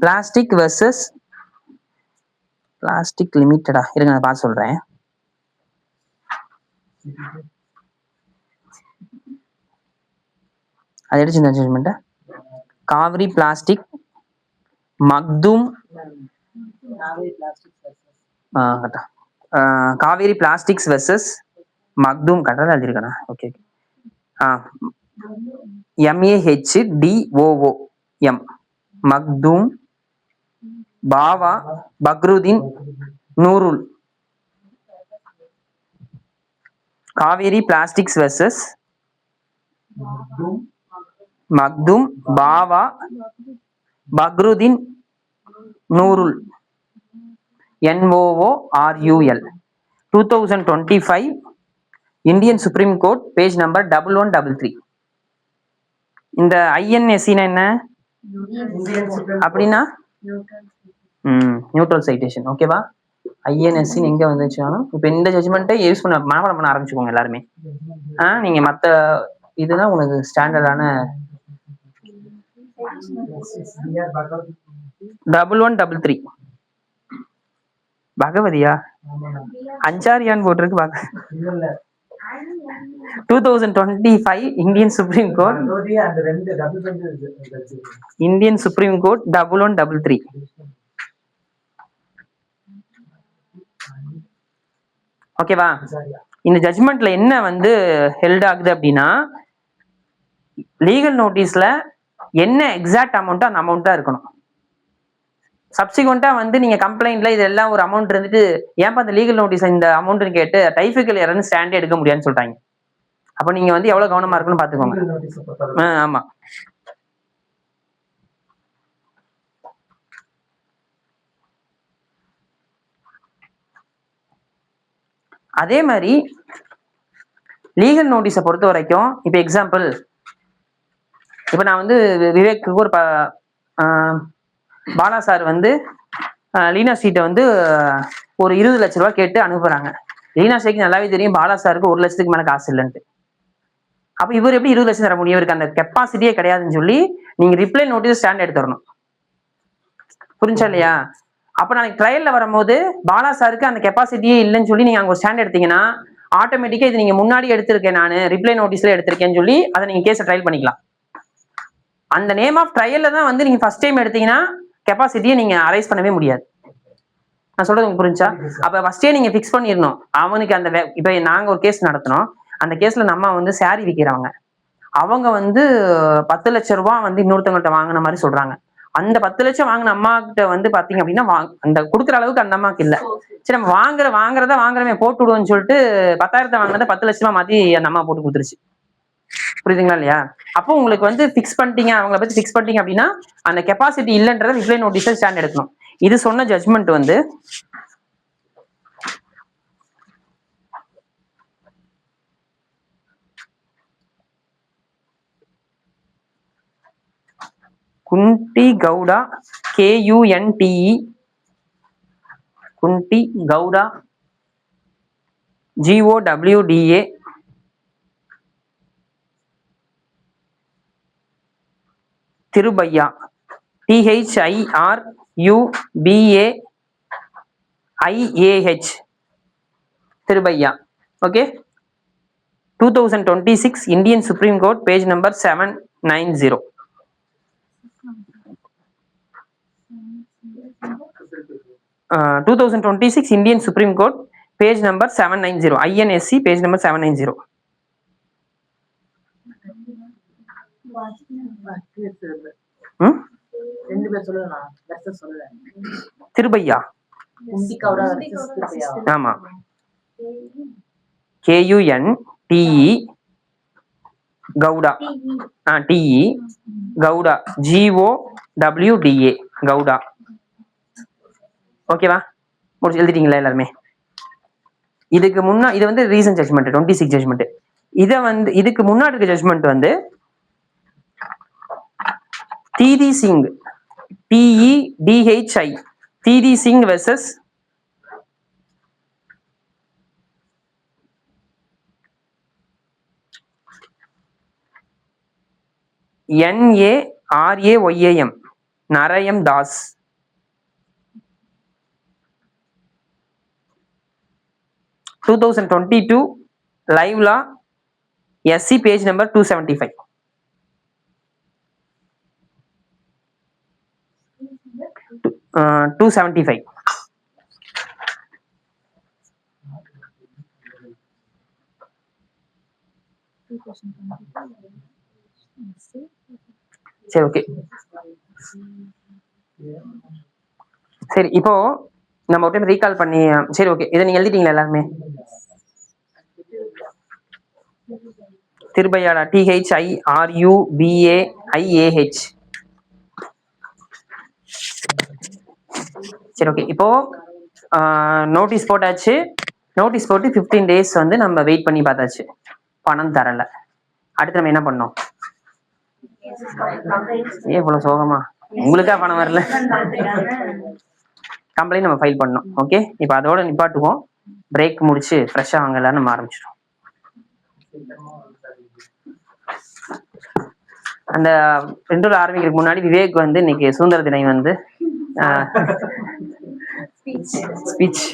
plastic versus plastic லிமிட்டடா இருங்க நான் பார்த்து சொல்றேன். அது எடுத்து இந்த judgement Kaveri plastic Makhdoom Kaveri plastics versus Makhdoom கரெக்டா எழுதிருக்கேனா? Okay MAHDOOM Makhdoom Bava Fakruddin Noorul Kaveri plastics versus Makhdoom Bava Fakruddin Noorul NOORUL 2025 Indian supreme court page number 1133. இந்த INSC என்ன இந்தியன் சுப்ரீம் அப்படின்னா நியூட்ரல் சைட்டேஷன். ஓகேவா? INSC எங்க வந்துச்சுனாலும் இப்போ இந்த ஜட்ஜ்மெண்ட்டை யூஸ் பண்ண மனப்பாடம் பண்ண ஆரம்பிச்சுக்கோங்க எல்லாருமே. நீங்க மத்த இதுதான் உங்களுக்கு ஸ்டாண்டர்டான 1133. பகவதியா அஞ்சாரியான் போட்டிருக்கு 2025 Indian supreme court Indian supreme court 1133. ஓகேவா? இந்த ஜட்ஜ்மெண்ட்ல என்ன வந்து ஹெல்ட் ஆகுது அப்படின்னா, லீகல் நோட்டீஸ்ல என்ன எக்ஸாக்ட் அமௌண்ட் அந்த அமௌண்ட் தான் இருக்கணும். சப்சிக்வெண்டா வந்து நீங்க கம்ப்ளைண்ட்ல இதெல்லாம் ஒரு அமௌண்ட் இருந்துட்டு ஏன்பா அந்த லீகல் நோட்டீஸ் இந்த அமௌண்ட்னு கேட்டு டைபிக்கல் எரர்னு ஸ்டாண்டே எடுக்க முடியாதுன்னு சொல்லிட்டாங்க. அப்ப நீங்க வந்து எவ்வளவு கவனமா இருக்குன்னு பாத்துக்கோங்க. ஆமா. அதே மாதிரி லீகல் நோட்டீஸை பொறுத்த வரைக்கும் இப்ப எக்ஸாம்பிள், இப்ப நான் வந்து விவேக்கு ஒரு பாலா சார் வந்து லீனா ஸ்ட்ரீட்டை வந்து ஒரு 20 லட்ச ரூபாய் கேட்டு அனுப்புறாங்க. லீனா ஸ்ட்ரீட் நல்லாவே தெரியும் பாலா சாருக்கு 1 லட்சத்துக்கு மேல காசு இல்லைன்ட்டு. அப்ப இவர் எப்படி 20 லட்சம் தர முடியும்? இவருக்கு அந்த கெப்பாசிட்டியே கிடையாதுன்னு சொல்லி நீங்க ரிப்ளை நோட்டீஸ் ஸ்டாண்ட் எடுத்துடணும். புரிஞ்சா இல்லையா? அப்ப நாளைக்கு ட்ரையல்ல வரும்போது பாலா சாருக்கு அந்த கெப்பாசிட்டியே இல்லைன்னு சொல்லி நீங்க அங்க ஒரு ஸ்டாண்ட் எடுத்தீங்கன்னா ஆட்டோமேட்டிக்கா இது நீங்க முன்னாடி எடுத்திருக்கேன் நான் ரிப்ளை நோட்டீஸ்ல எடுத்திருக்கேன்னு சொல்லி அதை நீங்க கேஸை ட்ரையல் பண்ணிக்கலாம். அந்த நேம் ஆஃப் ட்ரையல்ல தான் வந்து நீங்க ஃபர்ஸ்ட் டைம் எடுத்தீங்கன்னா கெப்பாசிட்டியை நீங்க அரைஸ் பண்ணவே முடியாது. நான் சொல்றது உங்களுக்கு புரிஞ்சா? அப்ப ஃபர்ஸ்டே நீங்க பிக்ஸ் பண்ணிடணும் அவனுக்கு அந்த இப்ப நாங்க ஒரு கேஸ் நடத்தினோம். அந்த கேஸ்ல நம்ம வந்து சாரி விற்கிறவங்க அவங்க வந்து 10 லட்சம் ரூபாய் வந்து இன்னொருத்தவங்கள்ட்ட வாங்கின மாதிரி சொல்றாங்க. அந்த 10 லட்சம் வாங்கின அம்மா கிட்ட வந்து பாத்தீங்க அப்படின்னா அந்த கொடுக்குற அளவுக்கு அந்த அம்மாக்கு இல்ல. சரி நம்ம வாங்குறமே போட்டு விடுவோம்னு சொல்லிட்டு 10,000 வாங்கினதை 10 லட்சமா மாத்தி அந்த அம்மா போட்டு கொடுத்துருச்சு. புரியுதுங்களா இல்லையா? அப்போ உங்களுக்கு வந்து பிக்ஸ் பண்ணிட்டீங்க, அவங்கள பத்தி பிக்ஸ் பண்ணிட்டீங்க அப்படின்னா அந்த கெப்பாசிட்டி இல்லைன்றத ரிப்ளை நோட்டீஸ் ஸ்டாண்ட் எடுக்கணும். இது சொன்ன ஜட்ஜ்மெண்ட் வந்து Kunte Gowda KUNTE Kunte Gowda GOWDA Thirubaiah THIRUBAIAH Thirubaiah. Okay. 2026 Indian supreme court page number 790. 2026 Indian supreme court page number 790 INSC page number 790. Thirubaiah ஆமா KUNTE Gowda TE Gowda GOWDA Gowda. ஓகேவா? முடிச்சு எழுதிட்டீங்களா எல்லாருமே? இதுக்கு முன்னா இது வந்து ரீசன்ட் ஜட்ஜ்மெண்ட் 26 ஜட்ஜ்மெண்ட். இத வந்து இதுக்கு முன்னாடி இருக்க ஜட்ஜ்மெண்ட் வந்து Tedhi Singh TEDHI Tedhi Singh versus NARAYAM Narayan Das. Two 2022 live law SC page number 275. Uh, 275. சரி ஓகே. சரி இப்போ நம்ம ஒரு டைம் ரீகால் பண்ணி சரி ஓகே இதை நீங்க எழுதிட்டீங்களா எல்லாருமே? திருபையாடா, THIRUBAIAH. சரி, ஓகே. இப்போ நோட்டீஸ் போட்டாச்சு. நோட்டீஸ் போட்டு 15 days வந்து நம்ம வெயிட் பண்ணி பார்த்தாச்சு, பணம் தரல. அடுத்து நம்ம என்ன பண்ணோம்? இவ்வளவு சோகமா, உங்களுக்கா பணம் வரல? கம்ப்ளைண்ட் நம்ம ஃபைல் பண்ணோம். ஓகே, இப்போ அதோட நிப்பாட்டுவோம். பிரேக் முடிச்சு ஃப்ரெஷ்ஷாக வாங்க, எல்லாரும் நம்ம ஆரம்பிச்சிடும். அந்த ரெண்டு ஆரம்பிக்கிறதுக்கு முன்னாடி விவேக் வந்து இன்னைக்கு சுதந்திர தினம் வந்து ஸ்பீச்